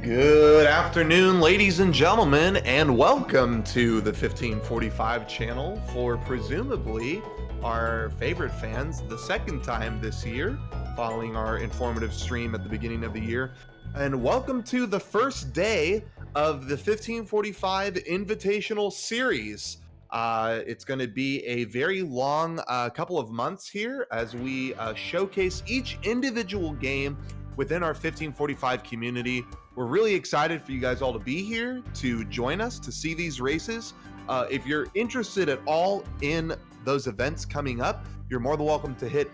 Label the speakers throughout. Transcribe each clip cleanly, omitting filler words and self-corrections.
Speaker 1: Good afternoon, ladies and gentlemen, and welcome to the 1545 channel for presumably our favorite fans, the second time this year, following our informative stream at the beginning of the year. And welcome to the first day of the 1545 Invitational Series. It's going to be a very long couple of months here as we showcase each individual game within our 1545 community. We're really excited for you guys all to be here, to join us, to see these races. If you're interested at all in those events coming up, you're more than welcome to hit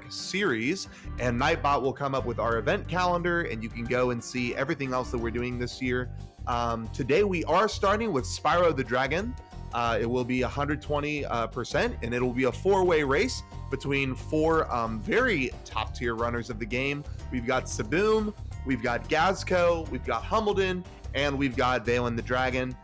Speaker 1: !series, and Nightbot will come up with our event calendar, and you can go and see everything else that we're doing this year. Today we are starting with Spyro the Dragon. It will be 120%, and it will be a four-way race between four very top-tier runners of the game. We've got Saboom, we've got Gazco, we've got Humbledon, and we've got Valen the Dragon.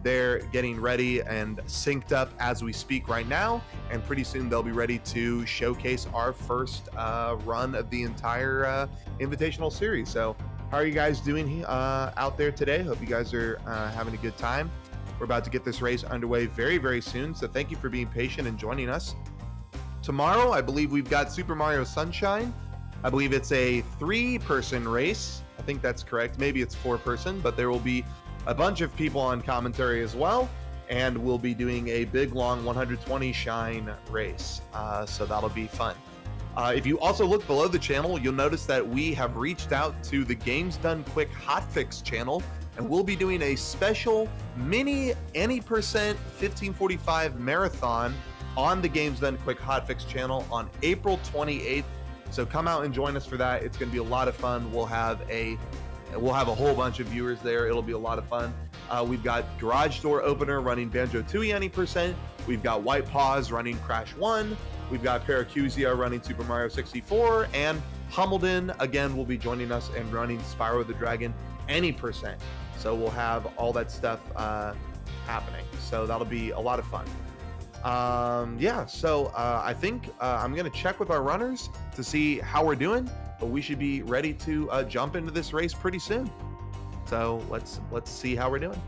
Speaker 1: They're getting ready and synced up as we speak right now, and pretty soon they'll be ready to showcase our first run of the entire Invitational Series. So how are you guys doing out there today? Hope you guys are having a good time. We're about to get this race underway very, very soon, so thank you for being patient and joining us. Tomorrow, I believe we've got Super Mario Sunshine. I believe it's a 3-person race. I think that's correct. Maybe it's 4-person, but there will be a bunch of people on commentary as well, and we'll be doing a big, long 120 shine race, so that'll be fun. If you also look below the channel, you'll notice that we have reached out to the Games Done Quick Hotfix channel, and we'll be doing a special mini any percent 1545 marathon on the Games Done Quick Hotfix channel on April 28th. So come out and join us for that. It's going to be a lot of fun. We'll have a whole bunch of viewers there. It'll be a lot of fun. We've got Garage Door Opener running Banjo-Tooie any percent. We've got White Paws running Crash 1. We've got Paracuzia running Super Mario 64, and Humbledon again will be joining us and running Spyro the Dragon any percent. So we'll have all that stuff happening. So that'll be a lot of fun. I think I'm gonna check with our runners to see how we're doing, but we should be ready to jump into this race pretty soon. So let's see how we're doing.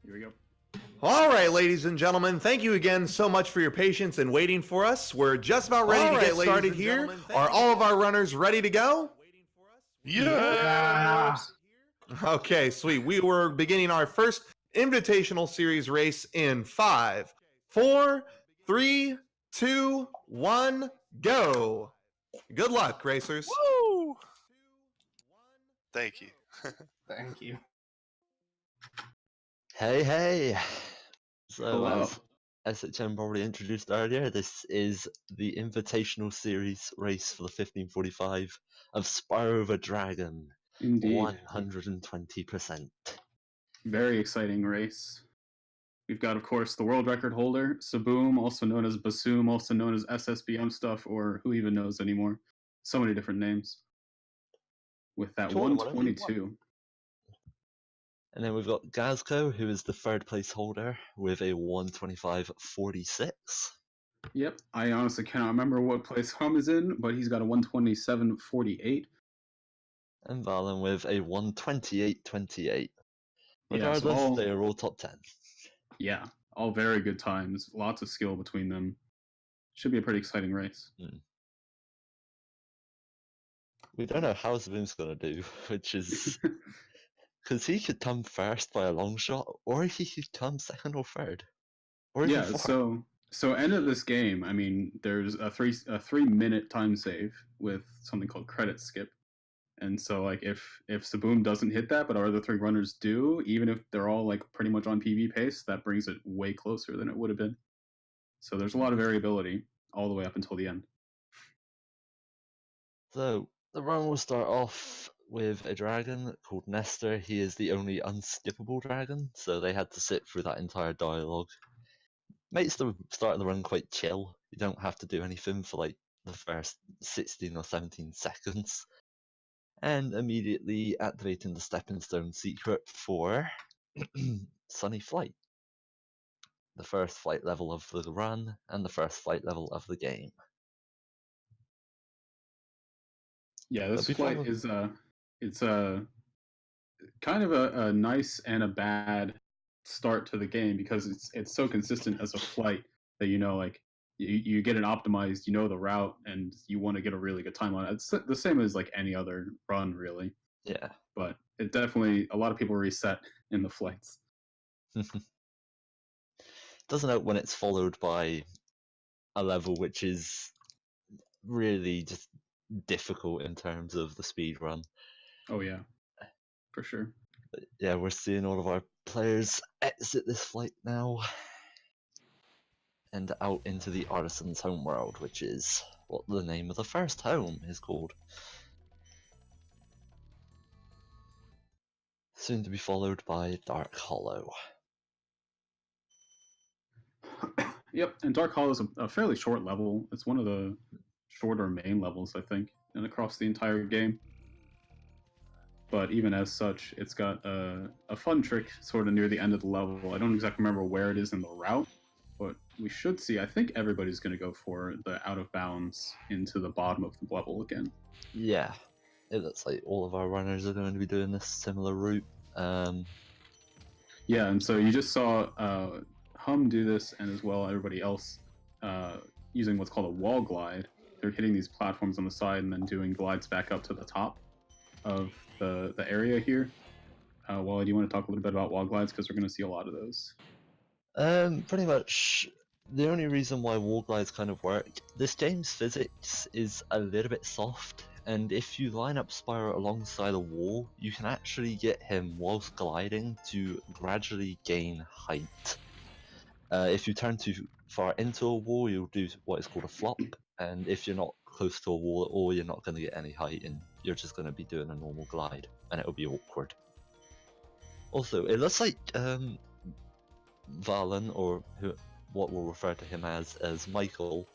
Speaker 2: Here we go.
Speaker 1: All right, ladies and gentlemen, thank you again so much for your patience and waiting for us. We're just about ready to get started here. Are all of our runners ready to go?
Speaker 2: Yes!
Speaker 1: Okay, sweet. We were beginning our first Invitational Series race in 5, 4, 3, 2, 1, go. Good luck, racers.
Speaker 3: Woo! Thank you.
Speaker 2: Thank you.
Speaker 4: Hey. So,
Speaker 2: Hello.
Speaker 4: as SHM probably introduced earlier, this is the Invitational Series race for the 1545 of Spyro the Dragon.
Speaker 2: Indeed.
Speaker 4: 120%.
Speaker 2: Very exciting race. We've got, of course, the world record holder, Saboom, also known as Basoom, also known as SSBM stuff, or who even knows anymore. So many different names. With that
Speaker 4: Sure, whatever you
Speaker 2: 122.
Speaker 4: And then we've got Gazco, who is the third place holder with a 125.46.
Speaker 2: Yep, I honestly cannot remember what place Hum is in, but he's got a 127.48.
Speaker 4: And Valen with a 128.28. Regardless,
Speaker 2: Yeah, so
Speaker 4: they are all top 10.
Speaker 2: Yeah, all very good times. Lots of skill between them. Should be a pretty exciting race.
Speaker 4: We don't know how Saboom's going to do, which is... Because he could come first by a long shot, or he could come second or third. Or even fourth.
Speaker 2: So end of this game, I mean, there's a 3-minute time save with something called credit skip. And so like if Saboom doesn't hit that, but our other 3 runners do, even if they're all like pretty much on PB pace, that brings it way closer than it would have been. So there's a lot of variability all the way up until the end.
Speaker 4: So the run will start off with a dragon called Nestor. He is the only unskippable dragon, so they had to sit through that entire dialogue. Makes the start of the run quite chill. You don't have to do anything for like the first 16 or 17 seconds. And immediately activating the stepping stone secret for Sunny Flight. The first flight level of the run and the first flight level of the game.
Speaker 2: Yeah, this flight is it's a kind of a nice and a bad start to the game because it's so consistent as a flight that like you get it optimized, the route, and you want to get a really good time on it. It's the same as like any other run, really.
Speaker 4: Yeah.
Speaker 2: But it definitely, a lot of people reset in the flights.
Speaker 4: Doesn't help when it's followed by a level which is really just difficult in terms of the speed run.
Speaker 2: Oh yeah, for sure.
Speaker 4: But yeah, we're seeing all of our players exit this flight now and out into the Artisan's homeworld, which is what the name of the first home is called. Soon to be followed by Dark Hollow.
Speaker 2: Yep, and Dark Hollow is a fairly short level. It's one of the shorter main levels, I think, and across the entire game. But even as such, it's got a fun trick sort of near the end of the level. I don't exactly remember where it is in the route, but we should see. I think everybody's going to go for the out of bounds into the bottom of the level again.
Speaker 4: Yeah, it looks like all of our runners are going to be doing this similar route.
Speaker 2: Yeah, and so you just saw Hum do this, and as well everybody else using what's called a wall glide. They're hitting these platforms on the side and then doing glides back up to the top of the area here. Wally, do you want to talk a little bit about wall glides, because we're going to see a lot of those?
Speaker 4: Pretty much the only reason why wall glides kind of work, this game's physics is a little bit soft, and if you line up Spyro alongside a wall, you can actually get him whilst gliding to gradually gain height. If you turn too far into a wall, you'll do what is called a flop, and if you're not close to a wall at all, you're not going to get any height, and you're just going to be doing a normal glide, and it'll be awkward. Also, it looks like Valen, or what we'll refer to him as Michael,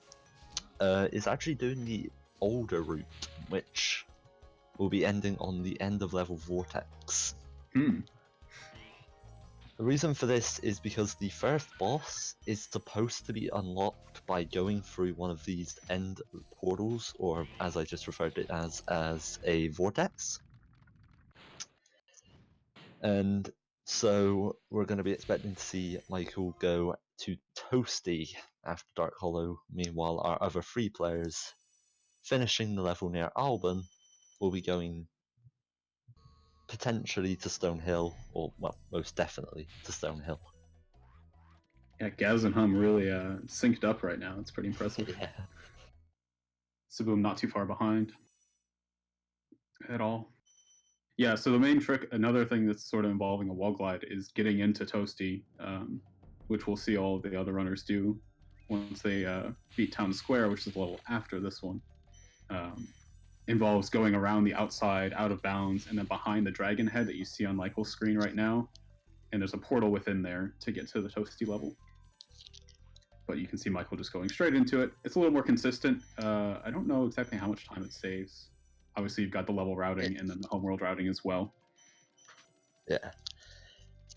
Speaker 4: is actually doing the older route, which will be ending on the end of level Vortex. The reason for this is because the first boss is supposed to be unlocked by going through one of these end portals, or as I just referred to it as a vortex. And So we're going to be expecting to see Michael go to Toasty after Dark Hollow. Meanwhile, our other 3 players finishing the level near Alban will be going potentially to Stonehill, or well, most definitely to Stonehill.
Speaker 2: Yeah, Gaz and Hum really synced up right now. It's pretty impressive.
Speaker 4: Yeah.
Speaker 2: Saboom not too far behind at all. Yeah, so the main trick, another thing that's sort of involving a wall glide, is getting into Toasty, which we'll see all of the other runners do once they beat Town Square, which is a level after this one. Involves going around the outside, out of bounds, and then behind the dragon head that you see on Michael's screen right now. And there's a portal within there to get to the Toasty level. But you can see Michael just going straight into it. It's a little more consistent. I don't know exactly how much time it saves. Obviously, you've got the level routing and then the homeworld routing as well.
Speaker 4: Yeah.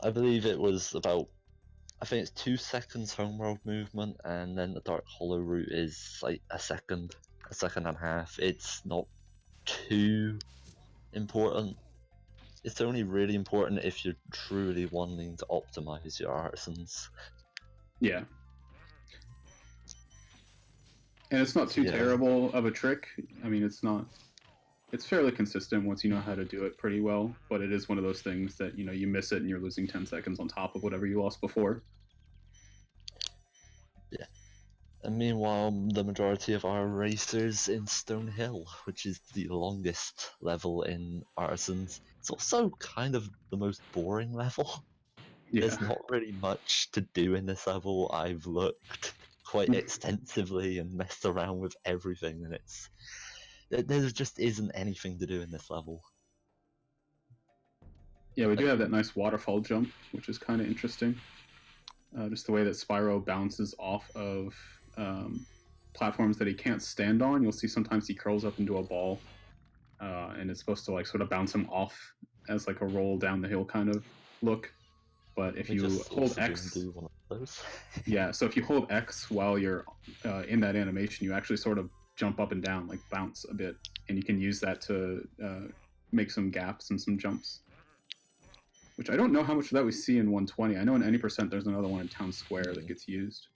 Speaker 4: I believe it was about, I think it's 2 seconds homeworld movement, and then the Dark Hollow route is like a second and a half. It's not too important. It's only really important if you're truly wanting to optimize your artisans.
Speaker 2: Yeah. And it's not too terrible of a trick. I mean, it's not... It's fairly consistent once you know how to do it pretty well, but it is one of those things that, you know, you miss it and you're losing 10 seconds on top of whatever you lost before.
Speaker 4: Yeah. And meanwhile, the majority of our racers in Stonehill, which is the longest level in Artisans. It's also kind of the most boring level.
Speaker 2: Yeah.
Speaker 4: There's not really much to do in this level. I've looked quite extensively and messed around with everything, and there just isn't anything to do in this level.
Speaker 2: Yeah, we do have that nice waterfall jump, which is kind of interesting. Just the way that Spyro bounces off of platforms that he can't stand on. You'll see sometimes he curls up into a ball, and it's supposed to like sort of bounce him off as like a roll down the hill kind of look. But if you hold X,
Speaker 4: do one of those.
Speaker 2: Yeah, so if you hold X while you're in that animation, you actually sort of jump up and down, like bounce a bit, and you can use that to make some gaps and some jumps. Which I don't know how much of that we see in 120. I know in any percent there's another one in Town Square that gets used,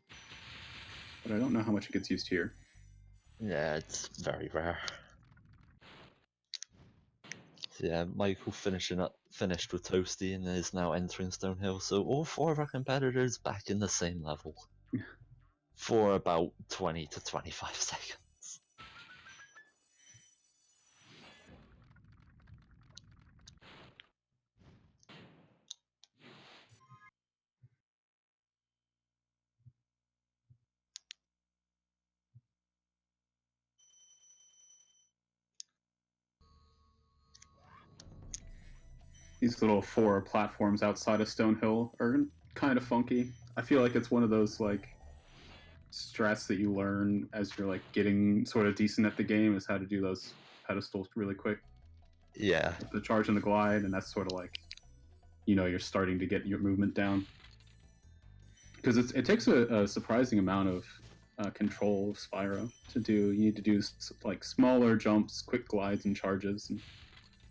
Speaker 2: but I don't know how much it gets used here.
Speaker 4: Yeah, it's very rare. So yeah, Michael finished with Toasty and is now entering Stonehill. So all 4 of our competitors back in the same level for about 20 to 25 seconds.
Speaker 2: These little 4 platforms outside of Stonehill are kind of funky. I feel like it's one of those like strats that you learn as you're like getting sort of decent at the game, is how to do those pedestals really quick.
Speaker 4: Yeah.
Speaker 2: The charge and the glide, and that's sort of like, you know, you're starting to get your movement down. Because it takes a surprising amount of control of Spyro to do. You need to do like smaller jumps, quick glides and charges, and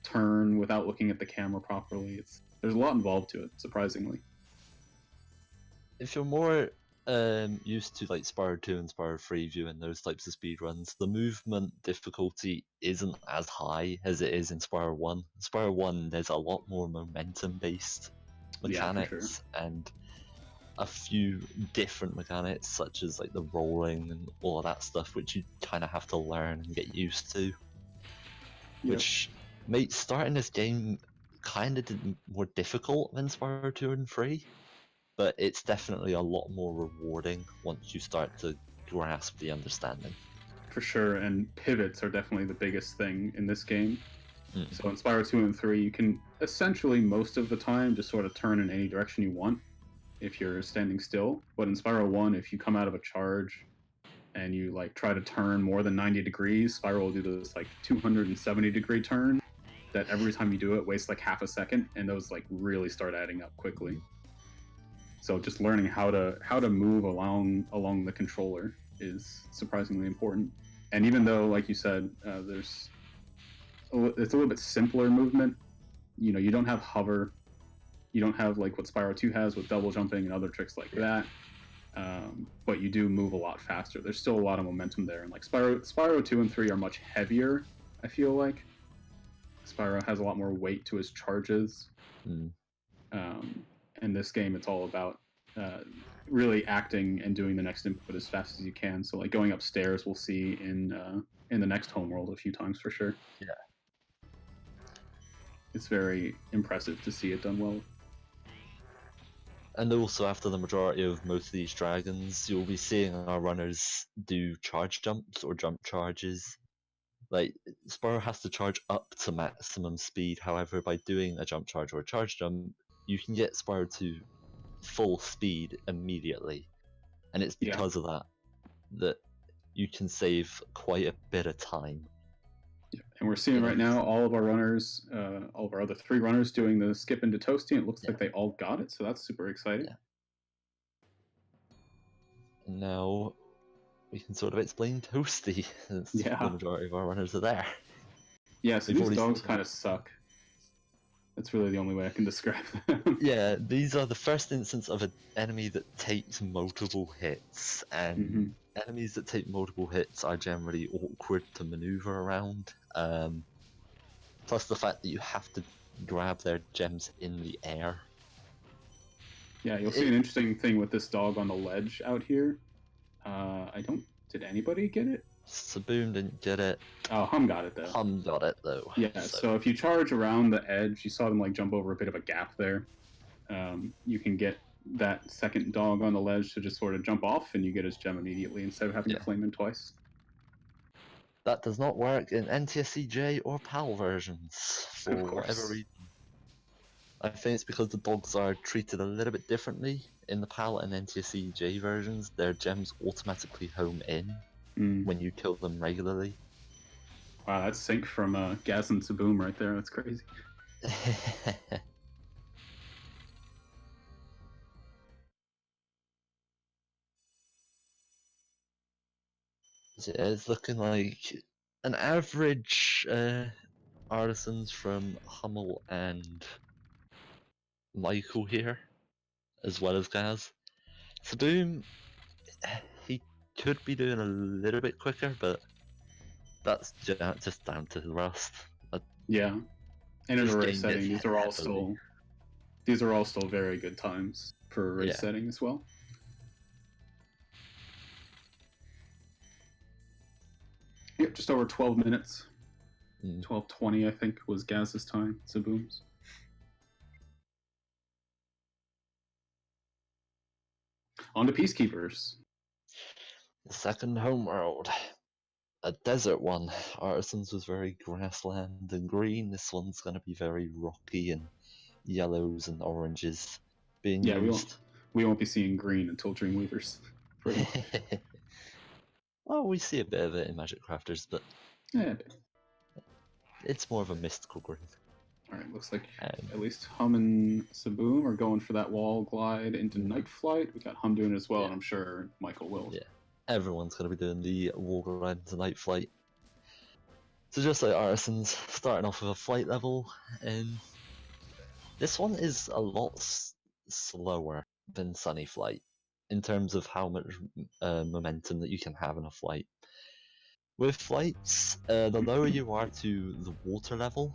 Speaker 2: turn without looking at the camera properly. There's a lot involved to it, surprisingly.
Speaker 4: If you're more used to like Spyro 2 and Spyro 3 viewing those types of speedruns, the movement difficulty isn't as high as it is in Spyro 1. Spyro 1, there's a lot more momentum-based mechanics, and a few different mechanics, such as like the rolling and all of that stuff, which you kind of have to learn and get used to. Which makes starting this game kind of more difficult than Spyro 2 and 3. But it's definitely a lot more rewarding once you start to grasp the understanding.
Speaker 2: For sure, and pivots are definitely the biggest thing in this game. So in Spyro 2 and 3, you can essentially most of the time just sort of turn in any direction you want if you're standing still. But in Spyro 1, if you come out of a charge and you like try to turn more than 90 degrees, Spyro will do this like 270 degree turn that every time you do it wastes like half a second, and those like really start adding up quickly. So just learning how to move along the controller is surprisingly important. And even though, like you said, it's a little bit simpler movement. You know, you don't have hover. You don't have like what Spyro 2 has with double jumping and other tricks like that. But you do move a lot faster. There's still a lot of momentum there, and like Spyro 2 and 3 are much heavier. I feel like Spyro has a lot more weight to his charges. In this game, it's all about really acting and doing the next input as fast as you can. So like going upstairs, we'll see in the next homeworld a few times for sure.
Speaker 4: Yeah.
Speaker 2: It's very impressive to see it done well.
Speaker 4: And also, after the majority of most of these dragons, you'll be seeing our runners do charge jumps or jump charges. Like, Spyro has to charge up to maximum speed, however, by doing a jump charge or a charge jump, you can get Spyro to full speed immediately. And it's because of that you can save quite a bit of time.
Speaker 2: Yeah. And we're seeing right now all of our runners, all of our other 3 runners doing the skip into Toasty, and it looks like they all got it, so that's super exciting.
Speaker 4: Yeah. And now we can sort of explain Toasty, since the majority of our runners are there.
Speaker 2: Yeah, so these dogs kind of suck. That's really the only way I can describe them.
Speaker 4: Yeah, these are the first instance of an enemy that takes multiple hits, and enemies that take multiple hits are generally awkward to maneuver around. Plus the fact that you have to grab their gems in the air.
Speaker 2: Yeah, you'll see an interesting thing with this dog on the ledge out here. Did anybody get it?
Speaker 4: Saboom didn't get it.
Speaker 2: Oh, Hum got it though.
Speaker 4: Hum got it though.
Speaker 2: Yeah, so if you charge around the edge, you saw them like jump over a bit of a gap there. You can get that second dog on the ledge to just sort of jump off, and you get his gem immediately instead of having to flame him twice.
Speaker 4: That does not work in NTSC-J or PAL versions for whatever reason. I think it's because the dogs are treated a little bit differently. In the PAL and NTSC-J versions, their gems automatically home in when you kill them regularly.
Speaker 2: Wow, that's sync from Gaz and Saboom right there. That's crazy.
Speaker 4: So yeah, it's looking like an average artisans from Hummel and Michael here, as well as Gaz. Saboom, he could be doing a little bit quicker, but that's just down to the rust.
Speaker 2: Yeah, and in a race setting, these are all still very good times for a race setting as well. Yep, just over 12 minutes. 12:20, I think, was Gaz's time. Saboom's. On to Peacekeepers.
Speaker 4: The second homeworld. A desert one. Artisans was very grassland and green. This one's going to be very rocky and yellows and oranges being used.
Speaker 2: We won't be seeing green until Dreamweavers.
Speaker 4: Well, we see a bit of it in Magic Crafters, but it's more of a mystical green.
Speaker 2: Alright, looks like at least Hum and Saboom are going for that wall glide into Night Flight. We got Hum doing it as well, and I'm sure Michael will.
Speaker 4: Yeah, everyone's going to be doing the wall glide into Night Flight. So just like Artisans, starting off with a flight level, and this one is a lot slower than Sunny Flight in terms of how much momentum that you can have in a flight. With flights, the lower you are to the water level,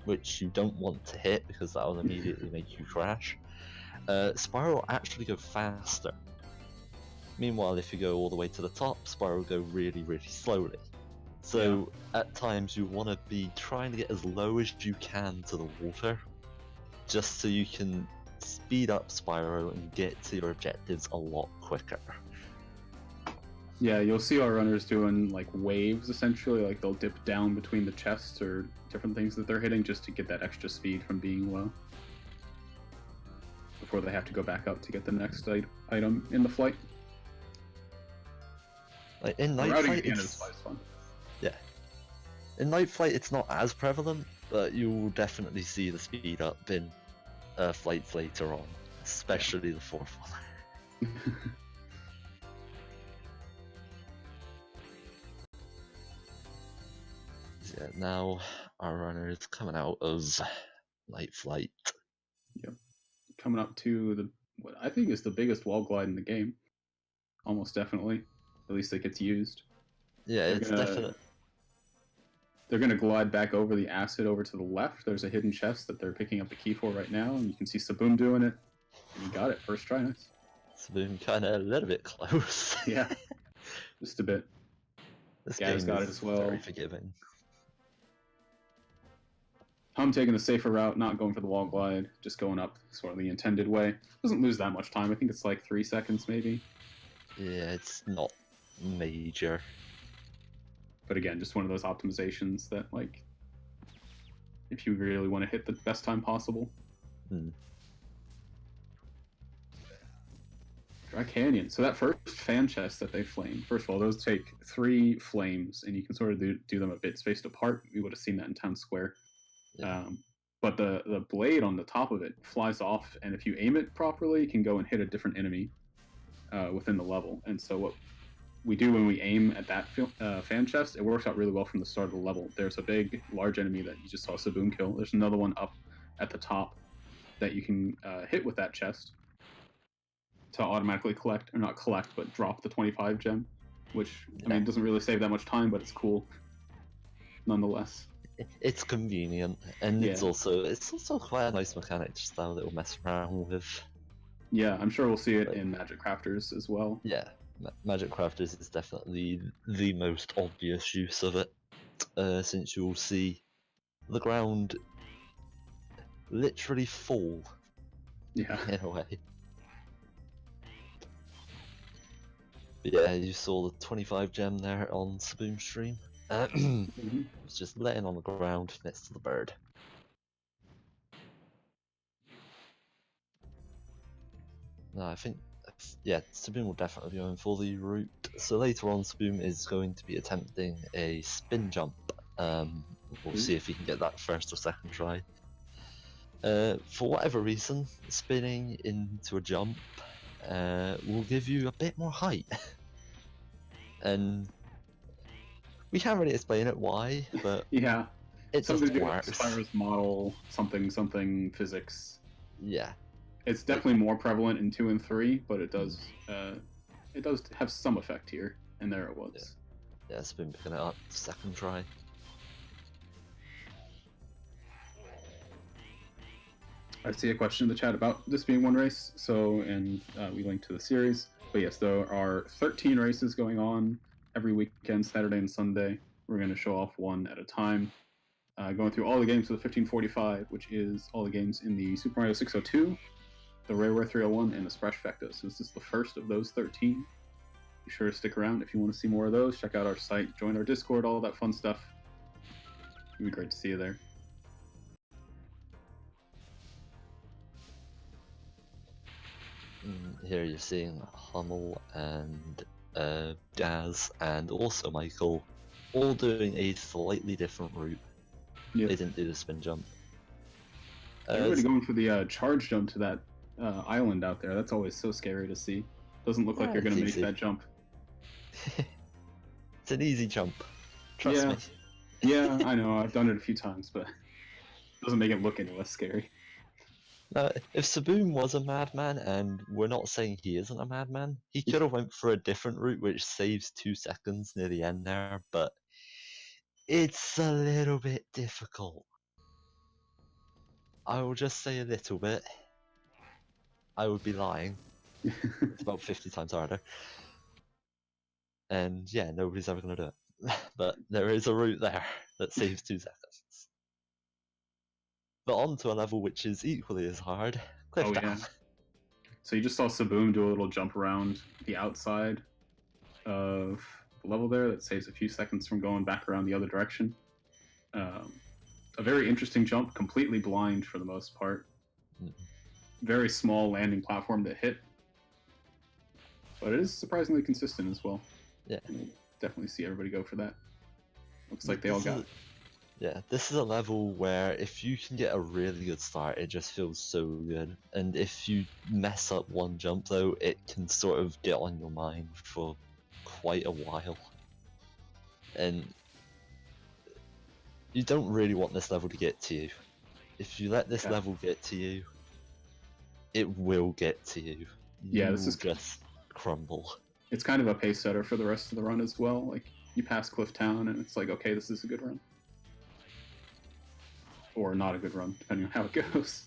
Speaker 4: which you don't want to hit because that will immediately make you crash, Spyro will actually go faster. Meanwhile, if you go all the way to the top, Spyro will go really, really slowly. So at times you want to be trying to get as low as you can to the water, just so you can speed up Spyro and get to your objectives a lot quicker.
Speaker 2: Yeah, you'll see our runners doing like waves essentially, like they'll dip down between the chests or different things that they're hitting just to get that extra speed from being low before they have to go back up to get the next item in the flight.
Speaker 4: Like in Night Flight, it's fun. Yeah. In Night Flight, it's not as prevalent, but you'll definitely see the speed up in flights later on, especially the fourth one. Yeah, now our runner is coming out of Night Flight.
Speaker 2: Yep. coming up to what I think is the biggest wall glide in the game. Almost definitely. At least it gets used.
Speaker 4: Yeah, it's definitely.
Speaker 2: They're going to glide back over the acid over to the left. There's a hidden chest that they're picking up the key for right now, and you can see Saboom doing it. And he got it first try. Nice.
Speaker 4: Saboom kind of a little bit close.
Speaker 2: Yeah, just a bit.
Speaker 4: This
Speaker 2: Gaz
Speaker 4: game
Speaker 2: got
Speaker 4: is
Speaker 2: it as well.
Speaker 4: very forgiving.
Speaker 2: I'm taking the safer route, not going for the wall glide, just going up sort of the intended way. Doesn't lose that much time. I think it's like 3 seconds maybe.
Speaker 4: Yeah, it's not major.
Speaker 2: But again, just one of those optimizations that, like, if you really want to hit the best time possible. Dry Canyon. So that first fan chest that they flame, first of all, those take 3 flames, and you can sort of do them a bit spaced apart. We would have seen that in Town Square.
Speaker 4: Yeah.
Speaker 2: But the blade on the top of it flies off, and if you aim it properly, it can go and hit a different enemy within the level. And so what we do when we aim at that fan chest, it works out really well from the start of the level. There's a big, large enemy that you just saw Saboom kill. There's another one up at the top that you can hit with that chest to automatically collect, or not collect, but drop the 25 gem, which, I mean, doesn't really save that much time, but it's cool nonetheless.
Speaker 4: It's convenient, and it's also quite a nice mechanic just to have a little mess around with.
Speaker 2: Yeah, I'm sure we'll see it in Magic Crafters as well.
Speaker 4: Yeah, Magic Crafters is definitely the most obvious use of it, since you'll see the ground literally fall.
Speaker 2: Yeah.
Speaker 4: In a way. But yeah, you saw the 25 gem there on Saboom stream. It's just laying on the ground next to the bird. No, I think, yeah, Saboom will definitely be going for the route. So later on, Saboom is going to be attempting a spin jump. We'll see if he can get that first or second try. For whatever reason, spinning into a jump will give you a bit more height. And we can't really explain it why, but
Speaker 2: yeah,
Speaker 4: it
Speaker 2: something
Speaker 4: just works.
Speaker 2: Spyro's model, something physics.
Speaker 4: Yeah,
Speaker 2: it's definitely more prevalent in 2 and 3, but it does have some effect here, and there it was.
Speaker 4: Yeah, it's been picking it up second try.
Speaker 2: I see a question in the chat about this being one race, so, and we link to the series. But yes, there are 13 races going on every weekend, Saturday and Sunday. We're going to show off one at a time. Going through all the games for the 1545, which is all the games in the Super Mario 602, the Rareware 301, and the Sprashfecta. So this is the first of those 13. Be sure to stick around if you want to see more of those. Check out our site, join our Discord, all that fun stuff. It'd be great to see you there.
Speaker 4: Here you're seeing Hummel and Gaz and also Michael all doing a slightly different route.
Speaker 2: Yep.
Speaker 4: They didn't do the spin jump.
Speaker 2: Everybody going for the charge jump to that island out there. That's always so scary to see. Doesn't look like you're going to make that jump.
Speaker 4: It's an easy jump. Trust me.
Speaker 2: Yeah, I know. I've done it a few times, but it doesn't make it look any less scary.
Speaker 4: If Saboom was a madman, and we're not saying he isn't a madman, he could have went for a different route which saves 2 seconds near the end there, but it's a little bit difficult. I will just say a little bit. I would be lying. It's about 50 times harder. And yeah, nobody's ever going to do it. But there is a route there that saves 2 seconds. But on to a level which is equally as hard. Cliff down.
Speaker 2: Yeah. So you just saw Saboom do a little jump around the outside of the level there that saves a few seconds from going back around the other direction. A very interesting jump, completely blind for the most part. Very small landing platform to hit. But it is surprisingly consistent as well.
Speaker 4: Yeah.
Speaker 2: Definitely see everybody go for that. Looks like they all got it.
Speaker 4: Yeah, this is a level where if you can get a really good start, it just feels so good. And if you mess up one jump though, it can sort of get on your mind for quite a while. And you don't really want this level to get to you. If you let this level get to you, it will get to you.
Speaker 2: Yeah, this
Speaker 4: You
Speaker 2: is
Speaker 4: just crumble.
Speaker 2: it's kind of a pace setter for the rest of the run as well. Like you pass Cliff Town, and it's like, okay, this is a good run, or not a good run, depending on how it goes.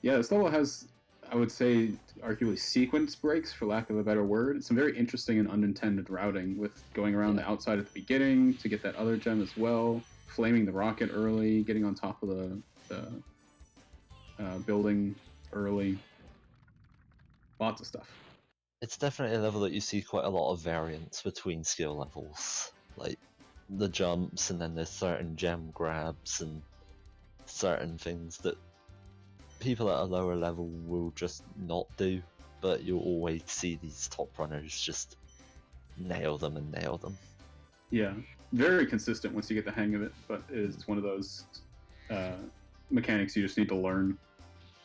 Speaker 2: Yeah, this level has, I would say, arguably sequence breaks, for lack of a better word. It's some very interesting and unintended routing, with going around the outside at the beginning to get that other gem as well, flaming the rocket early, getting on top of the building early. Lots of stuff.
Speaker 4: It's definitely a level that you see quite a lot of variance between skill levels. Like the jumps, and then there's certain gem grabs and certain things that people at a lower level will just not do, but you'll always see these top runners just nail them and nail them.
Speaker 2: Yeah, very consistent once you get the hang of it, but it's one of those mechanics you just need to learn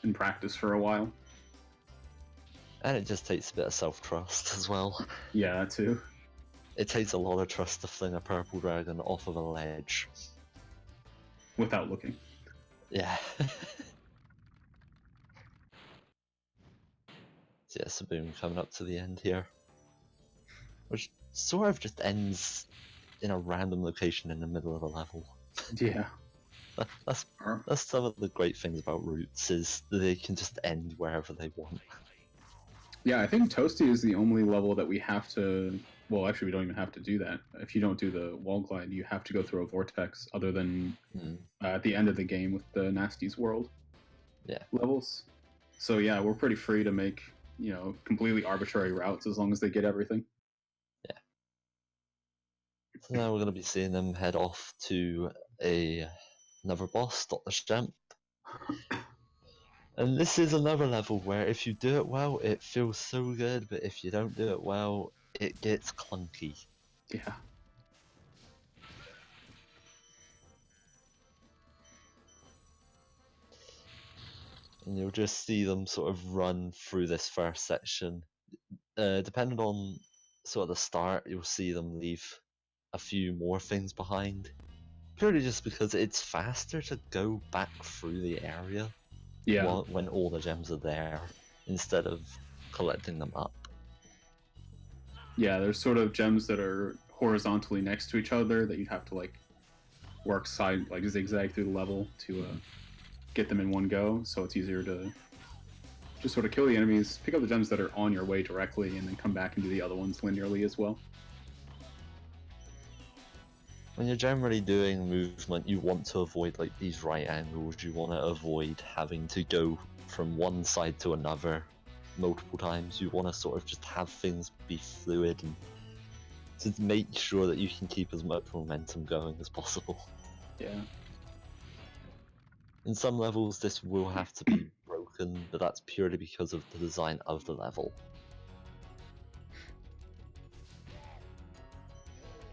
Speaker 2: and practice for a while.
Speaker 4: And it just takes a bit of self-trust as well.
Speaker 2: Yeah, that too.
Speaker 4: It takes a lot of trust to fling a purple dragon off of a ledge.
Speaker 2: Without looking.
Speaker 4: Yeah. So yeah, Saboom coming up to the end here. Which sort of just ends in a random location in the middle of a level.
Speaker 2: Yeah.
Speaker 4: That's some of the great things about routes, is that they can just end wherever they want.
Speaker 2: Yeah, I think Toasty is the only level that we have to... Well, actually, we don't even have to do that. If you don't do the wall glide, you have to go through a vortex, other than at the end of the game with the Nasty's World levels. So yeah, we're pretty free to make, completely arbitrary routes as long as they get everything.
Speaker 4: Yeah. So now we're going to be seeing them head off to another boss, Dr. Stamp. And this is another level where if you do it well, it feels so good, but if you don't do it well, it gets clunky.
Speaker 2: Yeah.
Speaker 4: And you'll just see them sort of run through this first section. Depending on sort of the start, you'll see them leave a few more things behind. Purely just because it's faster to go back through the area when all the gems are there, instead of collecting them up.
Speaker 2: Yeah, there's sort of gems that are horizontally next to each other that you'd have to work zigzag through the level to get them in one go. So it's easier to just sort of kill the enemies, pick up the gems that are on your way directly, and then come back and do the other ones linearly as well.
Speaker 4: When you're generally doing movement, you want to avoid these right angles. You want to avoid having to go from one side to another multiple times. You want to sort of just have things be fluid and to make sure that you can keep as much momentum going as possible.
Speaker 2: Yeah.
Speaker 4: In some levels this will have to be broken, but that's purely because of the design of the level.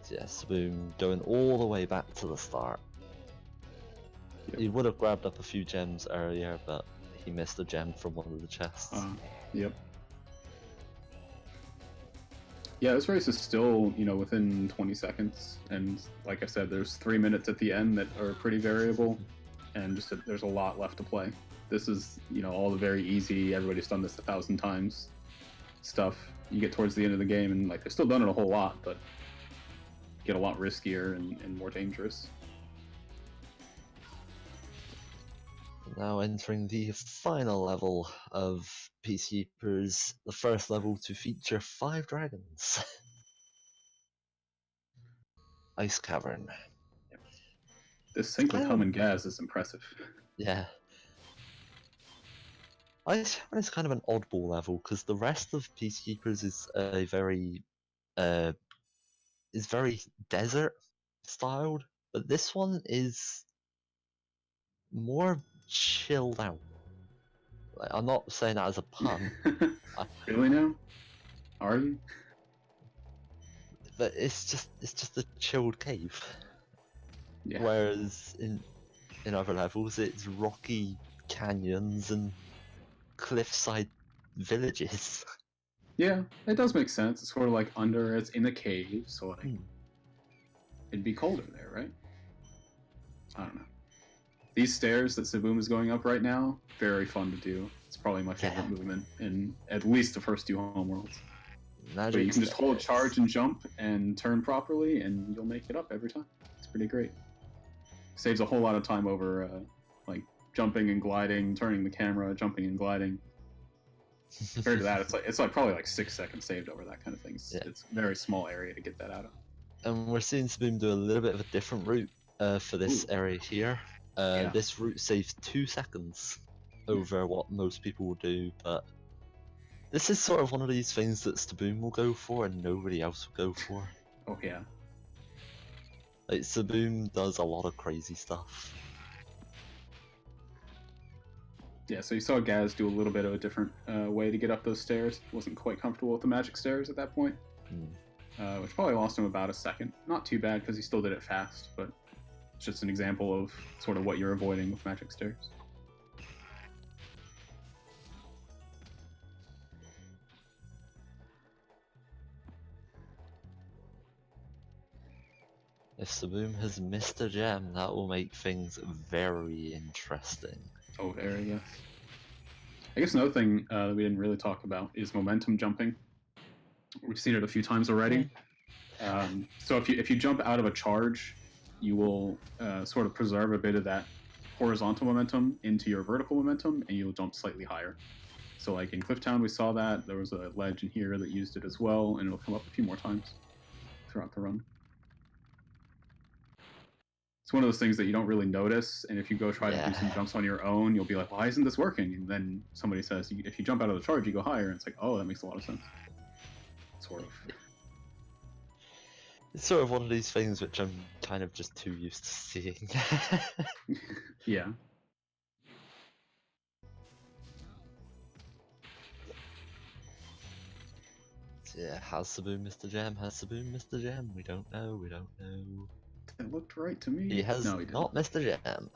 Speaker 4: So yeah, Saboom going all the way back to the start.
Speaker 2: Yep.
Speaker 4: He would have grabbed up a few gems earlier, but he missed a gem from one of the chests.
Speaker 2: Yep. Yeah, this race is still, within 20 seconds, and like I said, there's 3 minutes at the end that are pretty variable, and there's a lot left to play. This is, all the very easy, everybody's done this 1,000 times stuff. You get towards the end of the game, and they've still done it a whole lot, but get a lot riskier and more dangerous.
Speaker 4: Now entering the final level of Peacekeepers, the first level to feature 5 dragons. Ice Cavern.
Speaker 2: This sync with Hum and Gaz is impressive.
Speaker 4: Yeah. Ice Cavern is kind of an oddball level, because the rest of Peacekeepers is very desert styled, but this one is more chilled out. I'm not saying that as a pun.
Speaker 2: Really now? Are you?
Speaker 4: But it's just a chilled cave.
Speaker 2: Yeah.
Speaker 4: Whereas in other levels it's rocky canyons and cliffside villages.
Speaker 2: Yeah, it does make sense. It's sort of it's in a cave, so it'd be colder there, right? I don't know. These stairs that Saboom is going up right now, very fun to do. It's probably my favorite movement in at least the first 2 homeworlds. But you can just hold charge and jump and turn properly, and you'll make it up every time. It's pretty great. Saves a whole lot of time over like jumping and gliding, turning the camera, jumping and gliding. Compared to that, it's like probably like 6 seconds saved over that kind of thing. It's a very small area to get that out of.
Speaker 4: And we're seeing Saboom do a little bit of a different route for this area here. This route saves 2 seconds over what most people will do, but this is sort of one of these things that Saboom will go for and nobody else will go for.
Speaker 2: Oh yeah.
Speaker 4: Like, Saboom does a lot of crazy stuff.
Speaker 2: Yeah, so you saw Gaz do a little bit of a different way to get up those stairs. Wasn't quite comfortable with the magic stairs at that point, which probably lost him about a second. Not too bad because he still did it fast, but it's just an example of sort of what you're avoiding with magic stairs.
Speaker 4: If Saboom has missed a gem, that will make things very interesting.
Speaker 2: Oh, there, yes. I guess another thing that we didn't really talk about is momentum jumping. We've seen it a few times already. So if you jump out of a charge, you will sort of preserve a bit of that horizontal momentum into your vertical momentum, and you'll jump slightly higher. So like in Clifftown, we saw that. There was a ledge in here that used it as well, and it'll come up a few more times throughout the run. It's one of those things that you don't really notice, and if you go try to do some jumps on your own, you'll be like, why isn't this working? And then somebody says, if you jump out of the charge, you go higher, and it's like, oh, that makes a lot of sense. Sort of.
Speaker 4: It's sort of one of these things which I'm kind of just too used to seeing.
Speaker 2: Yeah.
Speaker 4: Yeah, has Saboom missed a gem? Has Saboom missed a gem? We don't know, we don't know.
Speaker 2: It looked right to me.
Speaker 4: He has
Speaker 2: no, he
Speaker 4: not missed a gem.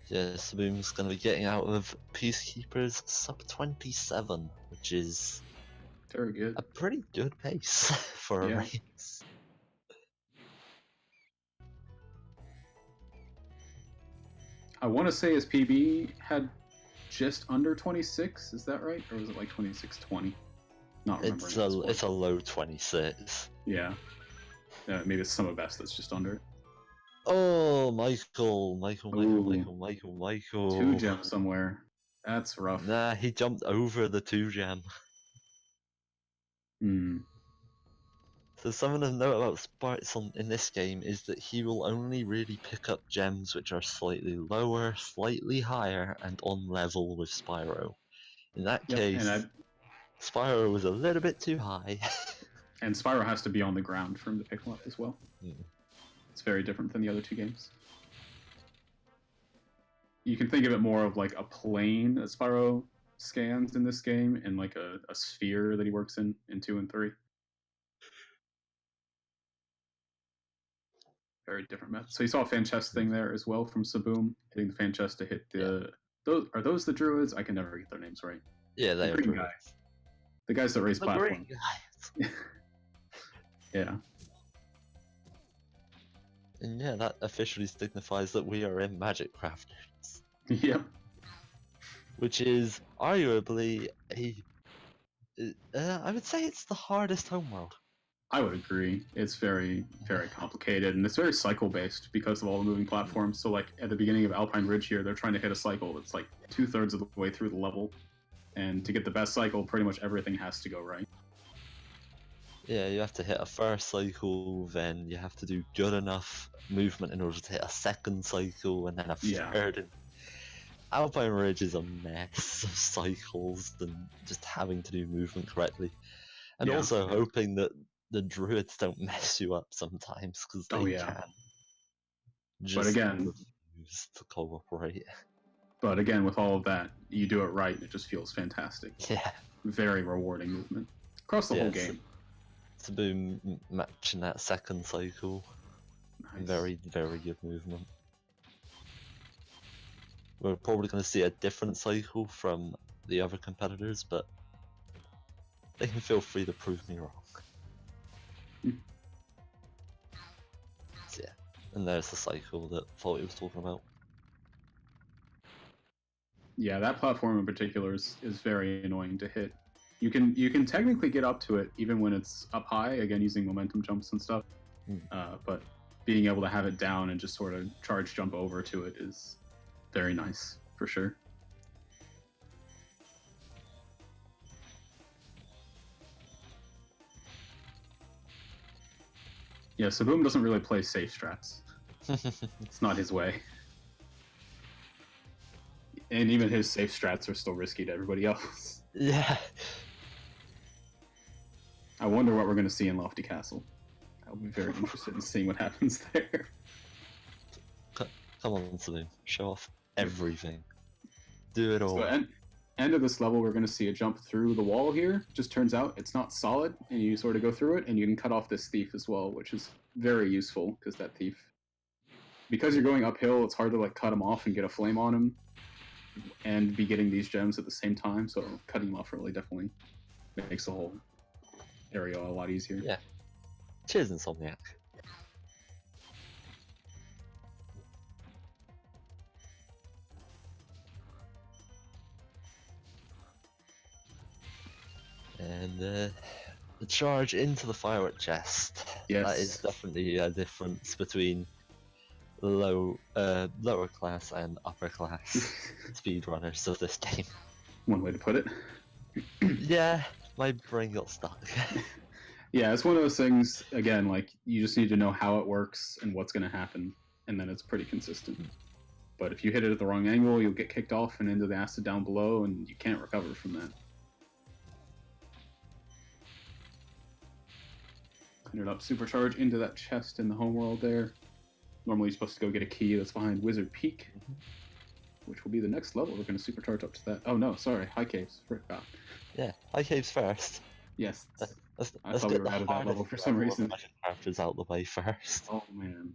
Speaker 4: Yeah, Saboom's going to be getting out of Peacekeeper's sub 27, which is
Speaker 2: very good.
Speaker 4: A pretty good pace for a race.
Speaker 2: I want to say his PB had just under 26. Is that right, or was it like 26:20? Not remembering.
Speaker 4: It's a low 26.
Speaker 2: Yeah. Maybe it's Summer Best that's just under it.
Speaker 4: Oh, Michael.
Speaker 2: 2 gems somewhere. That's rough.
Speaker 4: Nah, he jumped over the 2 gem. So something to note about Sparks in this game is that he will only really pick up gems which are slightly lower, slightly higher, and on level with Spyro. In that case, Spyro was a little bit too high.
Speaker 2: And Spyro has to be on the ground for him to pick him up as well. It's very different than the other 2 games. You can think of it more of like a plane that Spyro scans in this game, and like a sphere that he works in 2 and 3. Very different method. So you saw a fan chest thing there as well from Saboom, hitting the fan chest to hit the... Are those the druids? I can never get their names right.
Speaker 4: Yeah, they are druids.
Speaker 2: Guys. The guys that raise platforms. Yeah.
Speaker 4: And yeah, that officially signifies that we are in Magic Crafters.
Speaker 2: Yep.
Speaker 4: Which is arguably I would say it's the hardest homeworld.
Speaker 2: I would agree. It's very, very complicated, and it's very cycle-based because of all the moving platforms. So, like, at the beginning of Alpine Ridge here, they're trying to hit a cycle that's like 2/3 of the way through the level. And to get the best cycle, pretty much everything has to go right.
Speaker 4: Yeah, you have to hit a first cycle, then you have to do good enough movement in order to hit a second cycle, and then a third. And Alpine Ridge is a mess of cycles and just having to do movement correctly. And also hoping that the druids don't mess you up sometimes, because they can.
Speaker 2: But again,
Speaker 4: refuse to cooperate.
Speaker 2: But again, with all of that, you do it right, and it just feels fantastic.
Speaker 4: Yeah.
Speaker 2: Very rewarding movement. Across the whole game.
Speaker 4: Saboom matching that second cycle. Nice. Very, very good movement. We're probably going to see a different cycle from the other competitors, but they can feel free to prove me wrong. So yeah, and there's the cycle that Faulty was talking about.
Speaker 2: Yeah, that platform in particular is very annoying to hit. You can technically get up to it even when it's up high, again using momentum jumps and stuff. But being able to have it down and just sort of charge jump over to it is very nice, for sure. Yeah, Saboom doesn't really play safe strats. It's not his way. And even his safe strats are still risky to everybody else.
Speaker 4: Yeah.
Speaker 2: I wonder what we're going to see in Lofty Castle. I'll be very interested in seeing what happens there.
Speaker 4: Come on, Saboom. Show off everything. Do it all.
Speaker 2: So, end of this level, we're going to see a jump through the wall here. Just turns out it's not solid, and you sort of go through it, and you can cut off this thief as well, which is very useful, because that thief... Because you're going uphill, it's hard to like cut him off and get a flame on him, and be getting these gems at the same time, so cutting him off really definitely makes the whole area a lot easier.
Speaker 4: Yeah. Cheers, Insomniac. And the charge into the firework chest.
Speaker 2: Yes.
Speaker 4: That is definitely a difference between lower class and upper class speedrunners of this game.
Speaker 2: One way to put it.
Speaker 4: Yeah, my brain got stuck.
Speaker 2: Yeah, it's one of those things, again, like, you just need to know how it works and what's going to happen, and then it's pretty consistent. But if you hit it at the wrong angle, you'll get kicked off and into the acid down below, and you can't recover from that. Clean it up, supercharge into that chest in the homeworld there. Normally you're supposed to go get a key that's behind Wizard Peak, which will be the next level. We're going to supercharge up to that. Oh no, sorry, High Caves. Forgot.
Speaker 4: Yeah, High Caves first.
Speaker 2: Yes.
Speaker 4: Let's
Speaker 2: thought we
Speaker 4: get
Speaker 2: were
Speaker 4: the
Speaker 2: out of that level
Speaker 4: hardest
Speaker 2: for some
Speaker 4: level of
Speaker 2: reason.
Speaker 4: magic characters out the way first.
Speaker 2: Oh man.